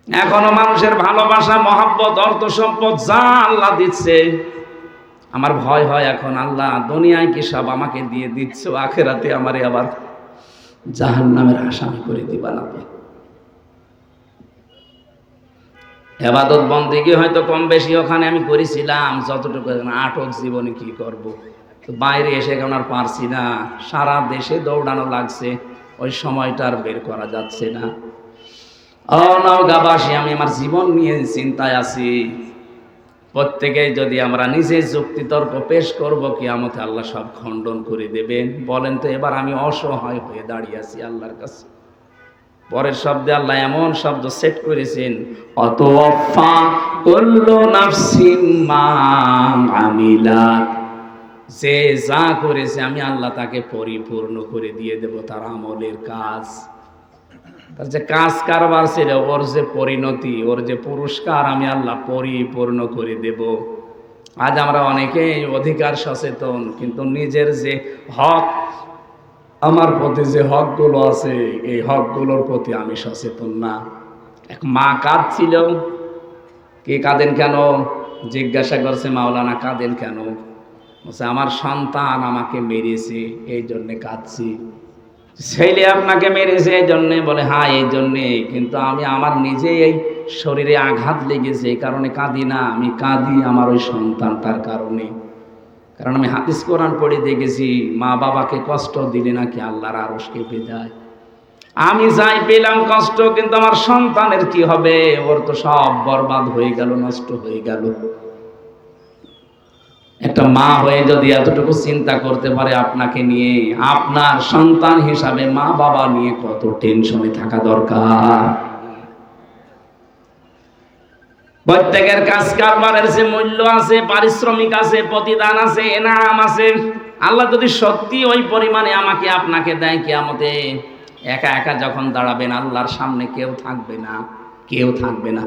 Speaker 2: এখনো মানুষের ভালোবাসা, মহব্বত, অর্থ সম্পদ যা আল্লাহ দিচ্ছে, আমার ভয় হয় এখন, আল্লাহ দুনিয়ায় কি সব আমাকে দিয়ে দিচ্ছ, আখেরাতে আমারে আবার জাহান্নামের আসামি করে দিবা না। ইবাদত বন্দেগী হয়তো কম বেশি ওখানে আমি করেছিলাম যতটুকু, আটক জীবনে কি করব, তো বাইরে এসে এখন আর পারছি না, সারা দেশে দৌড়ানো লাগছে, ওই সময়টা আর বের করা যাচ্ছে না। ও নওগাঁবাসী, আমি আমার জীবন নিয়ে চিন্তায় আছি। প্রত্যেকেই যদি আমরা নিজে যুক্তিতর্ক পেশ করব, কিয়ামতে আল্লাহ সব খণ্ডন করে দেবেন। বলেন তো, এবার আমি অসহায় হয়ে দাঁড়িয়ে আছি আল্লাহর কাছে। পরের শব্দে আল্লাহ এমন শব্দ সেট করেছেন, অতওয়াফা কুল্লু নাফসিম মা আমিলাত, যে যা করেছে আমি আল্লাহ তাকে পরিপূর্ণ করে দিয়ে দেব তার আমলের কাজ। তার যে কাজ কারবার ছিল, ওর যে পরিণতি, ওর যে পুরস্কার আমি আল্লাহ পরিপূর্ণ করে দেব। আজ আমরা অনেকেই অধিকার সচেতন, কিন্তু নিজের যে হক, আমার প্রতি যে হকগুলো আছে, এই হকগুলোর প্রতি আমি সচেতন না। এক মা কাঁদছিল। কে কাঁদেন কেন জিজ্ঞাসা করছে মাওলানা, কাঁদেন কেন? বলছে আমার সন্তান আমাকে মেরেছে, এই জন্যে কাঁদছি। ছেলে আপনাকে মেরেছে এই জন্যে? বলে হ্যাঁ এই জন্যে, কিন্তু আমি আমার নিজে এই শরীরে আঘাত লেগেছে, এই কারণে কাঁদি না। আমি কাঁদি আমার ওই সন্তানটার কারণে। কারণ আমি হাদিস কোরআন পড়ে দেখেছি, মা বাবাকে কষ্ট দিলে নাকি আল্লাহর আরশ কেঁপে যায়। আমি যাই পেলাম কষ্ট, কিন্তু আমার সন্তানের কি হবে? ওর তো সব বরবাদ হয়ে গেল, নষ্ট হয়ে গেল। একটা মা হয়ে যদি এতটুকু চিন্তা করতে পারে আপনাকে নিয়ে, আপনার সন্তান হিসাবে মা বাবা নিয়ে কত টেনশনে থাকা দরকার। প্রত্যেকের কাজ কারবারের যে মূল্য আছে, পারিশ্রমিক আছে, প্রতিদান আছে, এনাম আছে। আল্লাহ যদি সত্যি ওই পরিমাণে আমাকে আপনাকে দেয়, কিয়ামতে একা একা যখন দাঁড়াবেন আল্লাহর সামনে, কেউ থাকবে না, কেউ থাকবে না।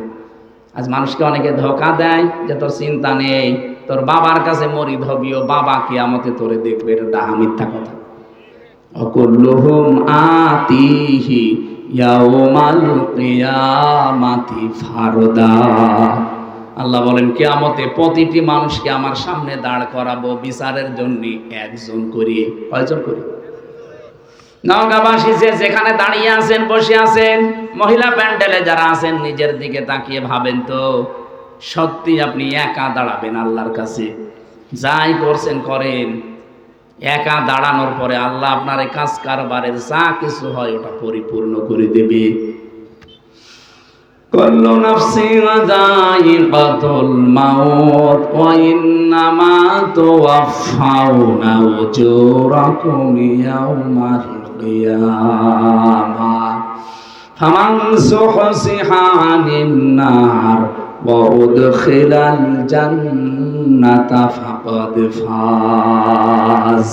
Speaker 2: আজ মানুষকে অনেকে ধোঁকা দেয় যে তোর চিন্তা নেই, তোর বাবার কাছে মরিদ হবিও, বাবা কিয়ামতে তোরে দেখবে। এটা ডাহা মিথ্যা কথা। অকুল্লুহুম আতিহি ইয়াউমাল কিয়ামাতি ফারদা। আল্লাহ বলেন কিয়ামতে প্রতিটি মানুষকে আমার সামনে দাঁড় করাবো বিচারের জন্য, একজন করিয়ে। কয়জন করে? নওগাঁবাসী যে যেখানে দাঁড়িয়ে আছেন, বসে আছেন, মহিলা প্যান্ডেলে যারা আছেন, নিজের দিকে তাকিয়ে ভাবেন তো, সত্যি আপনি একা দাঁড়াবেন আল্লাহর কাছে? যাই করছেন করেন, একা দাঁড়ানোর পরে আল্লাহ আপনার এই কাজ কারবারের যা কিছু হয় ওটা পরিপূর্ণ করে দেবে। কুল্লু নাফসিন যায়িকাতুল মাউত ওয়া ইন্নামা তুওয়াফাউনা উজুরাকুম ইয়াওমাল কিয়ামাহ ফামান যুহজিহা আনিন নার ওয়া উদখিলাল জান্নাতা ফাকাদ ফাজ।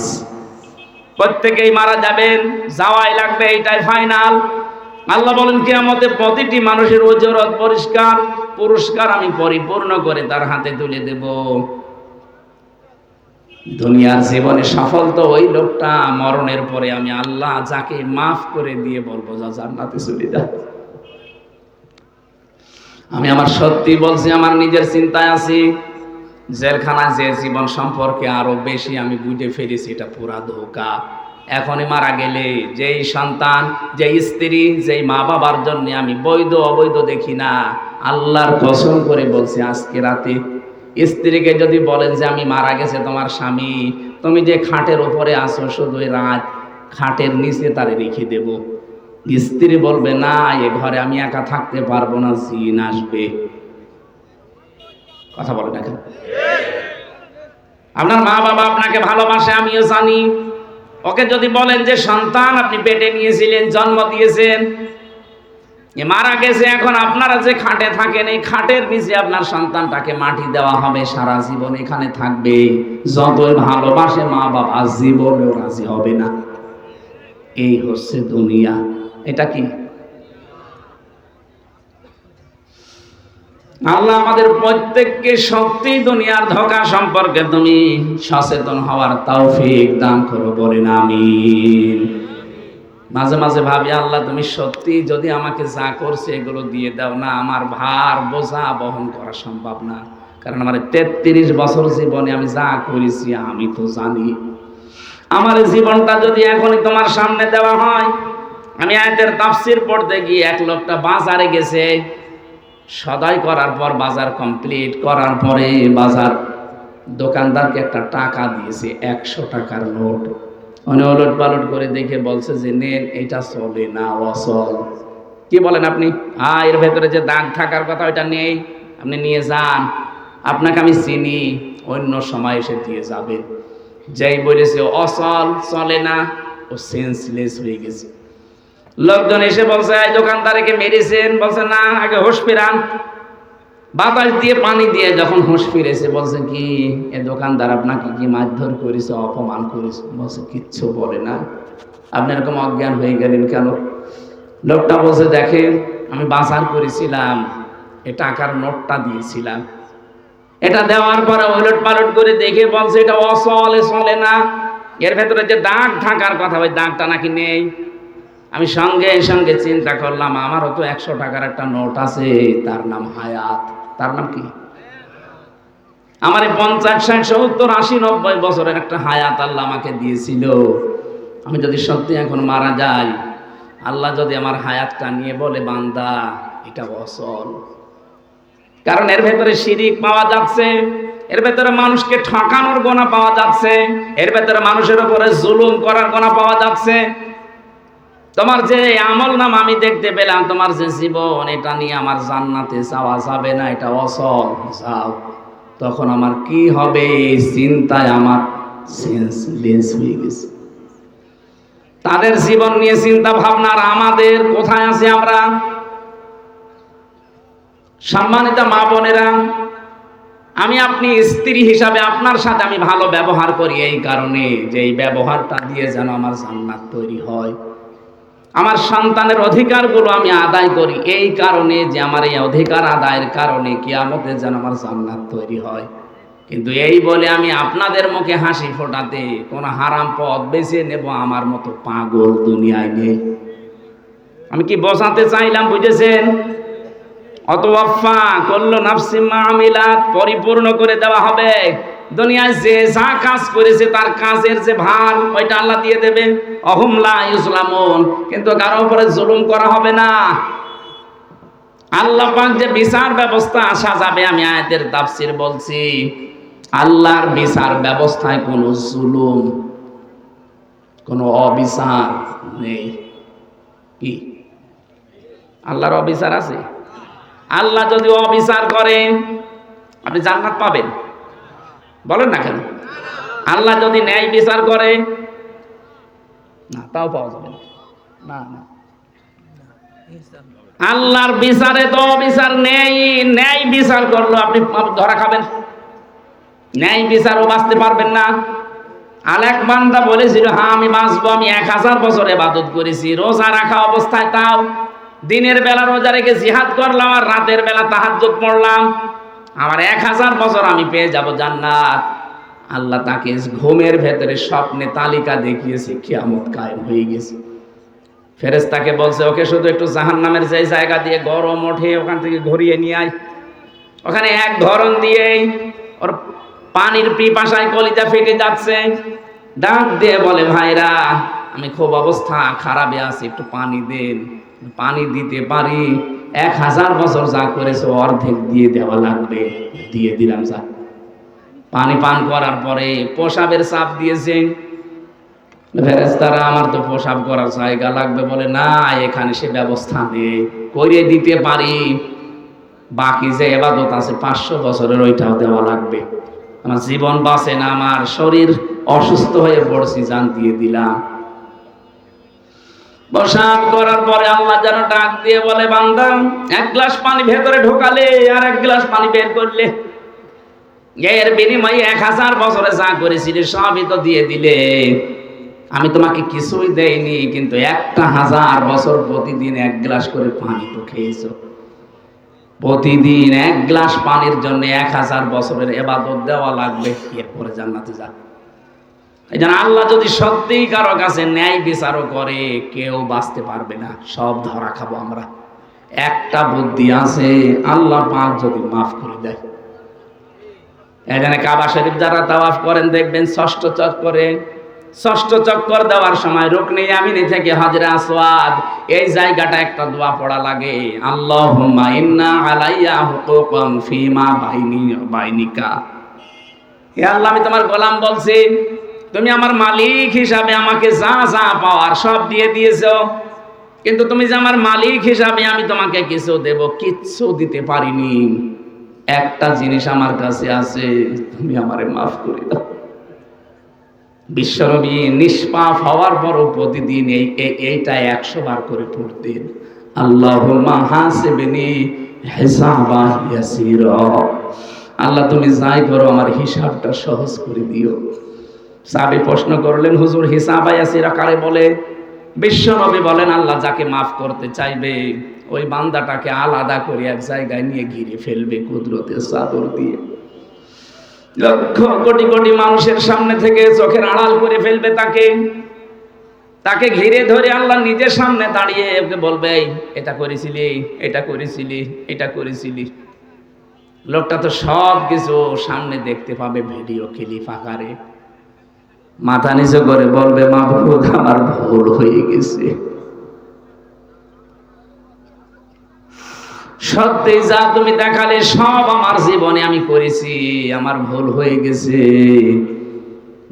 Speaker 2: প্রত্যেকেই মারা যাবেন, যাওয়াই লাগবে, এটাই ফাইনাল। আল্লাহ বলেন কিয়ামতে প্রতিটি মানুষের উজরত, পরিষ্কার পুরস্কার আমি পরিপূর্ণ করে তার হাতে তুলে দেব। দুনিয়ার জীবনে সফল তো ওই লোকটা, মরণের পরে আমি আল্লাহ যাকে মাফ করে দিয়ে বলবো যা জান্নাতে চলে যা। আমি আমার সত্যি বলছি, আমার নিজের চিন্তায় আছি। জেলখানায় যে জীবন সম্পর্কে আরো বেশি আমি বুঝে ফেলেছি, এটা পুরা ধোঁকা। এখনই মারা গেলে যেই সন্তান, যেই স্ত্রী, যেই মা বাবার জন্য আমি বৈধ অবৈধ দেখি না, আল্লাহর কসম করে বলছি আজকে রাতে স্ত্রীকে যদি বলেন যে আমি মারা গেছে তোমার স্বামী, তুমি যে খাটের উপরে আসো শুধু রাত, খাটের নিচে তারে রেখে দেব। স্ত্রী বলবে না, এ ঘরে আমি একা থাকতে পারবো না, জিন আসবে। কথা বলে না কেন? আপনার মা বাবা আপনাকে ভালোবাসে, আমিও জানি। ওকে যদি বলেন যে সন্তান আপনি পেটে নিয়েছিলেন, জন্ম দিয়েছেন, এ মারা গেছে, এখন আপনারা যে খাটে থাকেন এই খাটের নিচে আপনার সন্তানটাকে মাটি দেওয়া হবে, সারা জীবন এখানে থাকবে। যতই ভালোবাসে মা বাবা, জীবনেও রাজি হবে না। এই হচ্ছে দুনিয়া। এটা কি? আল্লাহ আমাদের প্রত্যেককে সত্যি দুনিয়ার ধোঁকা সম্পর্কে তুমি সচেতন হওয়ার তৌফিক দান করো, বলেন আমিন। মাঝে মাঝে ভাবি আল্লাহ তুমি সত্যি যদি আমাকে যা করছে এগুলো দিয়ে দাও না, আমার ভার বোঝা বহন করা সম্ভব না। কারণ আমার 33 বছর জীবনে আমি যা করেছি আমি তো জানি। আমার জীবনটা যদি এখনই তোমার সামনে দেওয়া হয়, আমি আয়াতের তাফসীর পড়তে গিয়ে এক লোকটা বাজারে গেছে, সদাই করার পর বাজার কমপ্লিট করার পরে বাজার দোকানদারকে একটা টাকা দিয়েছে, 100 টাকার নোট। উনি ওলট পালট করে দেখে বলছে যে নেন, এটা চলে না, অচল। কি বলেন আপনি? এর ভেতরে যে দাগ থাকার কথা ওইটা নেই, আপনি নিয়ে যান। আপনাকে আমি চিনি, অন্য সময় এসে দিয়ে যাবেন। যেই বলেছে অচল, চলে না, ও সেন্সলেস হয়ে গেছে। লোকজন এসে বলছে এই দোকানদারকে মেরেছেন, বলছে না, আগে হুঁশ ফিরান। বাতাস দিয়ে পানি দিয়ে যখন হুঁশ ফিরেছে, বলছে কি এ দোকানদার আপনাকে কি মারধর করেছে, অপমান করেছে? বলছে কিচ্ছু বলে না। আপনি এরকম অজ্ঞান হয়ে গেলেন কেন? লোকটা বসে দেখে আমি বাজার করেছিলাম, এ টাকার নোটটা দিয়েছিলাম, এটা দেওয়ার পরে ওলট পালট করে দেখে বলছে এটা অচল, চলে না, এর ভেতরে যে দাগ থাকার কথা ওই দাগটা নাকি নেই। আমি সঙ্গে সঙ্গে চিন্তা করলাম আমারও তো 100 টাকার একটা নোট আছে, তার নাম হায়াত। তার নাম কি? আমার 50, 60, 70, 80, 90 বছরের একটা হায়াত আল্লাহ আমাকে দিয়েছিল। আমি যদি সত্যি এখন মারা যাই, আল্লাহ যদি আমার হায়াতটা নিয়ে বলে বান্দা এটা অচল, কারণ এর ভেতরে শিরিক পাওয়া যাচ্ছে, এর ভেতরে মানুষকে ঠকানোর গোনা পাওয়া যাচ্ছে, এর ভেতরে মানুষের উপরে জুলুম করার গোনা পাওয়া যাচ্ছে। তোমার যে আমল নাম আমি দেখতে পেলাম, তোমার যে জীবন, এটা নিয়ে আমার জান্নাতে যাওয়া যাবে না, এটা অচল, যাও। তখন আমার কি হবে চিন্তায় আমার সেন্সলেস হয়ে গেছে। তাদের জীবন নিয়ে চিন্তা ভাবনা, আর আমাদের কোথায় আছে আমরা? সম্মানিত মা বোনেরা, আমি আপনি স্ত্রী হিসাবে আপনার সাথে আমি ভালো ব্যবহার করি এই কারণে যে এই ব্যবহারটা দিয়ে যেন আমার জান্নাত তৈরি হয়। আমার সন্তানের অধিকারগুলো আমি আদায় করি এই কারণে যে আমার এই অধিকার আদায়ের কারণে কিয়ামতে যেন আমার জান্নাত তৈরি হয়। কিন্তু এই বলে আমি আপনাদের মুখে হাসি ফোটাতে কোন হারাম পথ বেছে নেব আমার মতো পাগল দুনিয়ায় নেই। আমি কি বোঝাতে চাইলাম বুঝেছেন? অতওয়াফা কুল্লু নাফসিন মা আমিলাত, পরিপূর্ণ করে দেওয়া হবে। দুনিয়ায় যে যা কাজ করেছে তার কাজের যে ভার ওইটা আল্লাহ দিয়ে দেবে। অহুম লা ইউসলামুন, কিন্তু কারো উপরে জুলুম করা হবে না। আল্লাহ পাক যে বিচার ব্যবস্থা সাজাবে, আমি আয়াতের তাফসীর বলছি, আল্লাহর বিচার ব্যবস্থায় কোনো জুলুম, কোনো অবিচার নেই। কি আল্লাহর অবিচার আছে? আল্লাহ যদি অবিচার করে আপনি জান্নাত পাবেন? বলেন না কেন? আল্লাহ যদি ন্যায় বিচার করে, না তাও পাওয়া যাবে না। না, আল্লাহর বিচারে তো অবিচার নেই। ন্যায় বিচার করলো আপনি ধরা খাবেন, ন্যায় বিচারও বাঁচতে পারবেন না। আলেক বান্দা বলেছিল হ্যাঁ আমি বাঁচবো, আমি 1000 বছর ইবাদত করেছি, রোজা রাখা অবস্থায়, তাও দিনের বেলা রোজা রেখে জিহাদ করলাম আর রাতের বেলা তাহাজ্জুদ পড়লাম, আমার 1000 বছর আমি পেয়ে যাব জান্নাত। আল্লাহ তাকে ঘুমের ভেতরে স্বপ্নে তালিকা দেখিয়েছে, কিয়ামত কায়েম হয়ে গেছে। ফেরেশতাকে বলছে ওকে শুধু একটু জাহান্নামের যে জায়গা দিয়ে গরম ওঠে ওখান থেকে ঘুরিয়ে নিয়ে আয়। ওখানে এক ধরন দিয়েই ওর পানির পিপাসায় কলিজা ফেটে যাচ্ছে, ডাক দিয়ে বলে ভাইরা আমি খুব অবস্থা খারাপে আছি, একটু পানি দেন। পানি দিতে পারি, 1000 বছর যা করেছে অর্ধেক দিয়ে দেওয়া লাগবে। দিয়ে দিলাম। যা পানি পান করার পরে প্রসাবের চাপ দিয়েছে। ফেরেশতারা আমার তো প্রসাব করার জায়গা লাগবে, বলে না এখানে সে ব্যবস্থা নেই, করে দিতে পারি, বাকি যে ইবাদত আছে 500 বছরের ওইটাও দেওয়া লাগবে। আমার জীবন বাঁচে না, আমার শরীর অসুস্থ হয়ে পড়ছি, জান দিয়ে দিলাম। প্রসাব করার পরে আল্লাহ যেন ডাক দিয়ে বলে বান্দা 1 গ্লাস পানি ভেতরে ঢোকালে আর 1 গ্লাস পানি বের করলে, এর বিনিময়ে 1000 বছরে যা করেছিলে সবই তো দিয়ে দিলে। আমি তোমাকে কিছুই দেইনি, কিন্তু 1000 বছর প্রতিদিন 1 গ্লাস করে পানি তো খেয়েছো। প্রতিদিন 1 গ্লাস পানির জন্য 1000 বছরের ইবাদত দেওয়া লাগবে, এরপরে জান্নাতে যা। এই জন্য আল্লাহ যদি সত্যিই কারো কাছে ন্যায় বিচারও করে কেউ বাঁচতে পারবে না, সব ধরা খাবো আমরা। একটা বুদ্ধি আছে, আল্লাহ পাক যদি মাফ করে দেয়। এখানে কাবা শরীফ যারা তাওয়াফ করেন দেখবেন ষষ্ঠ চক্কর দেওয়ার সময় রুকনে ইয়ামিনী থেকে হাজরে আসওয়াদ এই জায়গাটা একটা দোয়া পড়া লাগে, আল্লাহুম্মা ইন্না আলাইয়া হুকুকান ফিমা বাইনি বাইনিকা। হে আল্লাহ আমি তোমার গোলাম বলছি, তুমি আমার মালিক হিসাবে আমাকে যা যা পাওয়ার সব দিয়ে দিয়েছো, কিন্তু তুমি যে আমার মালিক হিসাবে আমি তোমাকে কিছু দেব, কিচ্ছু দিতে পারিনি। একটা জিনিস আমার কাছে আছে, তুমি আমারে মাফ করে দাও। বিশ্বনবী নিষ্পাপ হওয়ার পরও প্রতিদিন এইটা 100 বার করে পড়তেন, আল্লাহুম্মা হাসিবনি হিসাবান ইয়াসীরা। আল্লাহ তুমি যাই করো আমার হিসাবটা সহজ করে দিও। সাহাবী প্রশ্ন করলেন হুজুর হিসাবা ইয়াসীরা কারে বলে? বিশ্ব নবী বলেন, আল্লাহ যাকে মাফ করতে চাইবে ওই বান্দাটাকে আলাদা করে এক জায়গায় নিয়ে ঘিরে ফেলবে কুদরতের চাদর দিয়ে। লক্ষ কোটি কোটি মানুষের সামনে থেকে চোখের আড়াল করে ফেলবে তাকে ঘিরে ধরে আল্লাহ নিজের সামনে দাঁড়িয়ে বলবে, এটা করেছিলি, এটা করেছিলি, এটা করেছিলি। লোকটা তো সব কিছু সামনে দেখতে পাবে ভিডিও ক্লিপ আকারে। মাথা নিচু করে বলবে, মাবুদ আমার ভুল হয়ে গেছে। সত্যি যা তুমি দেখালে সব আমার জীবনে আমি করেছি, আমার ভুল হয়ে গেছে।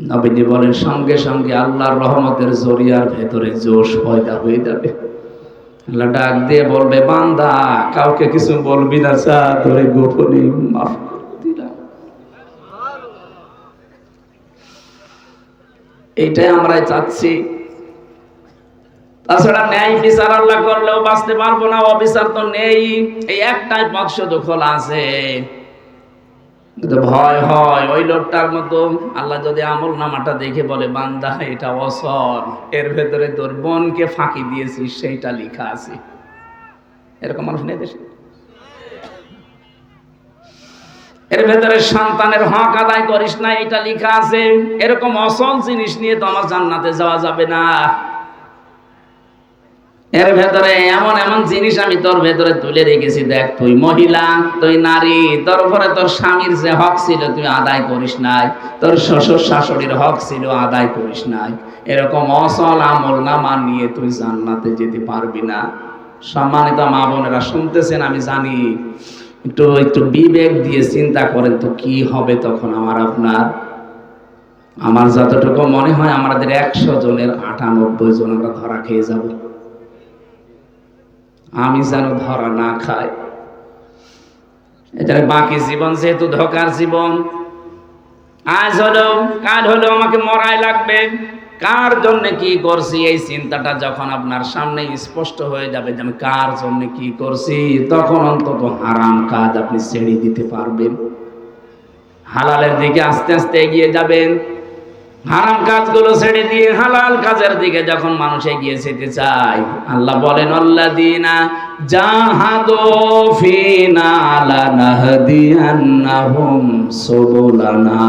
Speaker 2: নবীজি বলেন, সঙ্গে সঙ্গে আল্লাহর রহমতের জরিয়ার ভেতরে জোশ পয়দা হয়ে যাবে। আল্লাহ ডাক দিয়ে বলবে, বান্দা কাউকে কিছু বলবি না, যা ধরে গোপনে মাফ করে দিলাম। এইটাই আমরা চাচ্ছি। তাছাড়া ন্যায় বিচার আল্লাহ করলেও বাঁচতে পারবো না, অবিচার তো নেই। এই একটাই পথ শুধু খোলা আছে। কিন্তু ভয় হয় ওই লোকটার মতো, আল্লাহ যদি আমল নামাটা দেখে বলে, বান্দা এটা অসল, এর ভেতরে তোর বোনকে ফাঁকি দিয়েছিস সেইটা লেখা আছে। এরকম মানুষ নেই দেশে। এর ভেতরে সন্তানের হক আদায় করিস না, এটা লেখা আছে। এরকম অসল জিনিস নিয়ে তো আমার জান্নাতে যাওয়া যাবে না। এর ভেতরে এমন এমন জিনিস আমি তোর ভেতরে তুলে রেখেছি, দেখ তুই মহিলা, তুই নারী, তোর উপরে তোর স্বামীর যে হক ছিল তুই আদায় করিস নাই, তোর শ্বশুর শাশুড়ির হক ছিল আদায় করিস নাই। এরকম অসল আমল নামা নিয়ে তুই জান্নাতে যেতে পারবি না। সম্মানিত মা বোনেরা শুনতেছেন, আমি জানি, একটু বিবেক দিয়ে চিন্তা করেন তো কি হবে তখন আমার যতটুকু মনে হয় আমাদের 100 জনের 98 জন আমরা ধরা খেয়ে যাব। আমি যেন ধরা না খাই। এটা বাকি জীবন যেহেতু ধোকার জীবন, আজ হলো কাল হলো আমাকে মরাই লাগবে। কার জন্য কি করছি এই চিন্তাটা যখন আপনার সামনে স্পষ্ট হয়ে যাবে যে আমি কার জন্য কি করছি, তখন অন্তত হারাম কাজ আপনি ছেড়ে দিতে পারবেন, হালালের দিকে আস্তে আস্তে এগিয়ে যাবেন। হারাম কাজগুলো ছেড়ে দিয়ে হালাল কাজের দিকে যখন মানুষ এগিয়ে যেতে চায়, আল্লাহ বলেন, আল্লাযীনা জাহাদু ফীনা লানাহদিয়ান্নাহুম সুবুলানা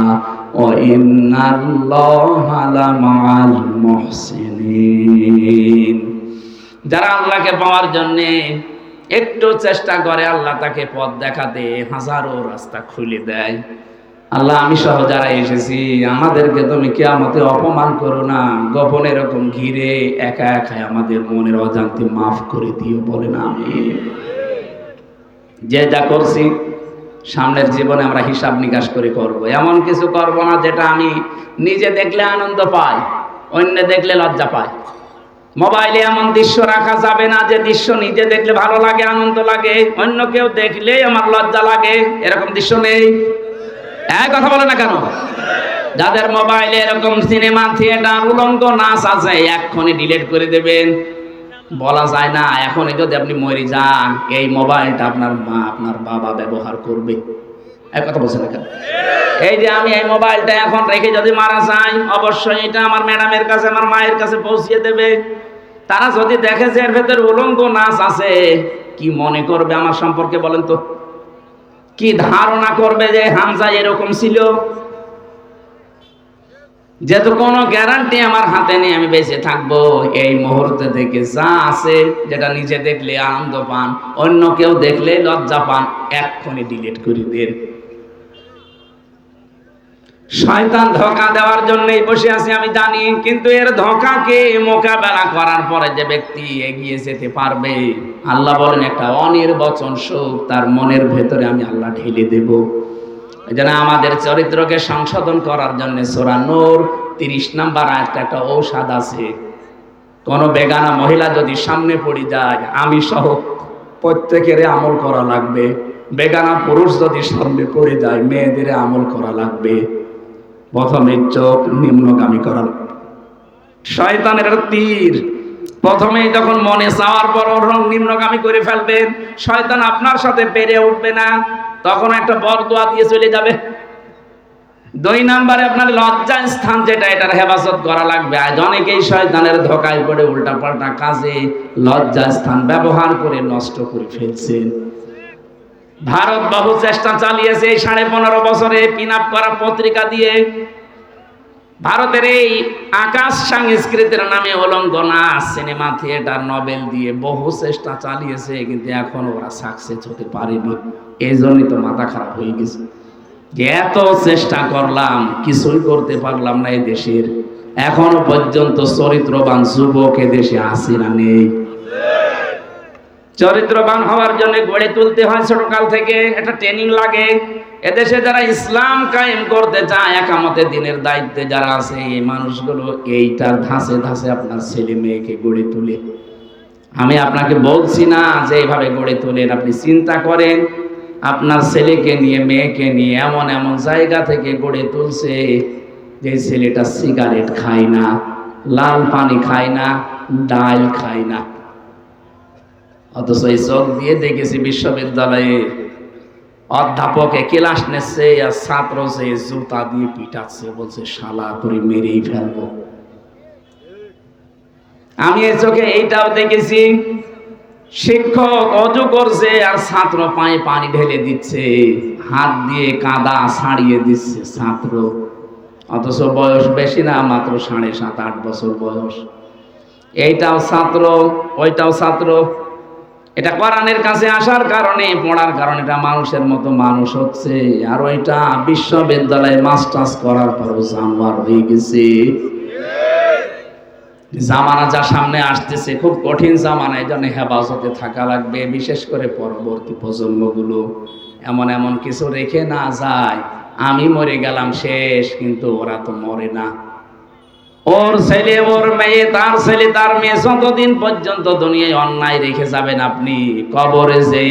Speaker 2: ওয়া ইন্নাল্লাহা লামাআল মুহসিনিন। যারা আল্লাহকে পাওয়ার জন্য একটু চেষ্টা করে, আল্লাহ তাকে পথ দেখাতে হাজারো রাস্তা খুলে দেয়। আল্লাহ আমি সহ যারা এসেছি আমাদেরকে তুমি কিয়ামতে অপমান করো না, গোপনে এরকম ঘিরে একা একা আমাদের মনের অজান্তে মাফ করে দিও, বলেন আমিন। যে যা করছি সামনের জীবনে আমরা হিসাব নিকাশ করে করব। এমন কিছু করব না যেটা আমি নিজে দেখলে আনন্দ পাই, অন্য দেখলে লজ্জা পাই। মোবাইলে এমন দৃশ্য রাখা যাবে না যে দৃশ্য নিজে দেখলে ভালো লাগে, আনন্দ লাগে, অন্য কেউ দেখলেই আমার লজ্জা লাগে। এরকম দৃশ্য নেই? কথা বলে না কেন? যাদের মোবাইলে এরকম সিনেমা, থিয়েটার, উলঙ্গ নাচ আছে এক্ষুনি ডিলিট করে দেবেন। বলা যায় না এখনই যদি আপনি মরে যান এই মোবাইলটা আপনার মা আপনার বাবা ব্যবহার করবে। কথা বলছে না কেন? এই যে আমি এই মোবাইলটা এখন রেখে যদি মারা যাই, অবশ্যই এটা আমার ম্যাডামের কাছে, আমার মায়ের কাছে পৌঁছিয়ে দেবে। তারা যদি দেখে যে এর ভেতর উলঙ্গ নাচ আছে, কি মনে করবে আমার সম্পর্কে বলেন তো? কি ধারণা করবে যে হামজা এরকম ছিল? যেহেতু কোনো গ্যারান্টি আমার হাতে নেই আমি বেঁচে থাকবো, এই মুহূর্তে থেকে যা আছে যেটা নিজে দেখলে আনন্দ পান, অন্য কেউ দেখলে লজ্জা পান, এক্ষুনি ডিলিট করে দেন। শয়তান ধোঁকা দেওয়ার জন্যই বসে আছে আমি জানি, কিন্তু এর ধোঁকাকে মোকাবেলা করার পরে যে ব্যক্তি এগিয়ে যেতে পারবে, আল্লাহ বলেন একটা অনির্বচন সুখ তার মনের ভেতরে আমি আল্লাহ ঢেলে দেব। এজন্য আমাদের চরিত্রকে সংশোধন করার জন্য সূরা নূর 30 নম্বর আয়াতে একটা ঔষধ আছে। কোন বেগানা মহিলা যদি সামনে পড়ে যায়, আমি সহ প্রত্যেকের আমল করা লাগবে। বেগানা পুরুষ যদি সামনে পড়ে যায়, মেয়েদের আমল করা লাগবে। প্রথমে চোখ নিম্নগামী করা। শয়তানের তীর প্রথমেই যখন মনে চাওয়ার পর নিম্নগামী করে ফেলবেন, শয়তান আপনার সাথে পেরে উঠবে না, তখন একটা বরদোয়া দিয়ে চলে যাবে। 2 নম্বরে আপনার লজ্জা স্থান যেটা, এটার হেফাজত করা লাগবে। আজ অনেকেই শয়তানের ধোঁকায় পড়ে উল্টাপাল্টা কাজে লজ্জা স্থান ব্যবহার করে নষ্ট করে ফেলছেন। ভারত বহু চেষ্টা চালিয়েছে এই 15.5 বছরে পিন আপ করা পত্রিকা দিয়ে। ভারতের এই আকাশ সংস্কৃতির নামে উলঙ্গ নাচ, সিনেমা, থিয়েটার, নভেল দিয়ে বহু চেষ্টা চালিয়েছে, কিন্তু এখনো ওরা সাকসেস হতে পারেনি। এই জন্যই তো মাথা খারাপ হয়ে গেছে যে এত চেষ্টা করলাম কিছুই করতে পারলাম না। এই দেশের এখনো পর্যন্ত চরিত্রবান যুবক দেশে আছে না নেই? চরিত্রবান হওয়ার জন্য গড়ে তুলতে হয় ছোটকাল থেকে, একটা ট্রেনিং লাগে। এদেশে যারা ইসলাম কায়েম করতে চায়, একামতে দিনের দায়িত্বে যারা আছে, এই মানুষগুলো এইটার ধাঁচে ধাঁচে আপনার ছেলে মেয়েকে গড়ে তুলে। আমি আপনাকে বলছি না যে এইভাবে গড়ে তোলেন, আপনি চিন্তা করেন আপনার ছেলেকে নিয়ে মেয়েকে নিয়ে এমন এমন জায়গা থেকে গড়ে তুলছে যে ছেলেটা সিগারেট খায় না, লাল পানি খায় না, ডাল খায় না। অথচ এই চোখ দিয়ে দেখেছি বিশ্ববিদ্যালয়ে অধ্যাপকে ক্লাস নিচ্ছে আর ছাত্র সে জুতা দিয়ে পিটাচ্ছে, বলছে শালা করে মেরেই ফেলবো। আমি এই চোখে এইটাও দেখেছি, শিক্ষক অজু করছে আর ছাত্র পায়ে পানি ঢেলে দিচ্ছে, হাত দিয়ে কাদা ছাড়িয়ে দিচ্ছে ছাত্র। অথচ বয়স বেশি না, মাত্র 7.5-8 বছর বয়স। এইটাও ছাত্র, ওইটাও ছাত্র। এটা কোরআনের কাছে আসার কারণে, পড়ার কারণে এটা মানুষের মতো মানুষ হচ্ছে। আর ওইটা বিশ্ববিদ্যালয়ে মাস্টার্স করার পরও জানোয়ার হয়ে গেছে। জামানা যা সামনে আসতেছে খুব কঠিন জামানা, এই জন্য হেফাজতে থাকা লাগবে। বিশেষ করে পরবর্তী প্রজন্মগুলো এমন এমন কিছু রেখে না যায়, আমি মরে গেলাম শেষ, কিন্তু ওরা তো মরে না। ওর ছেলে ওর মেয়ে, তার ছেলে তার মেয়ে, যতদিন পর্যন্ত দুনিয়ায় অন্যায় রেখে যাবেন আপনি, কবরে যে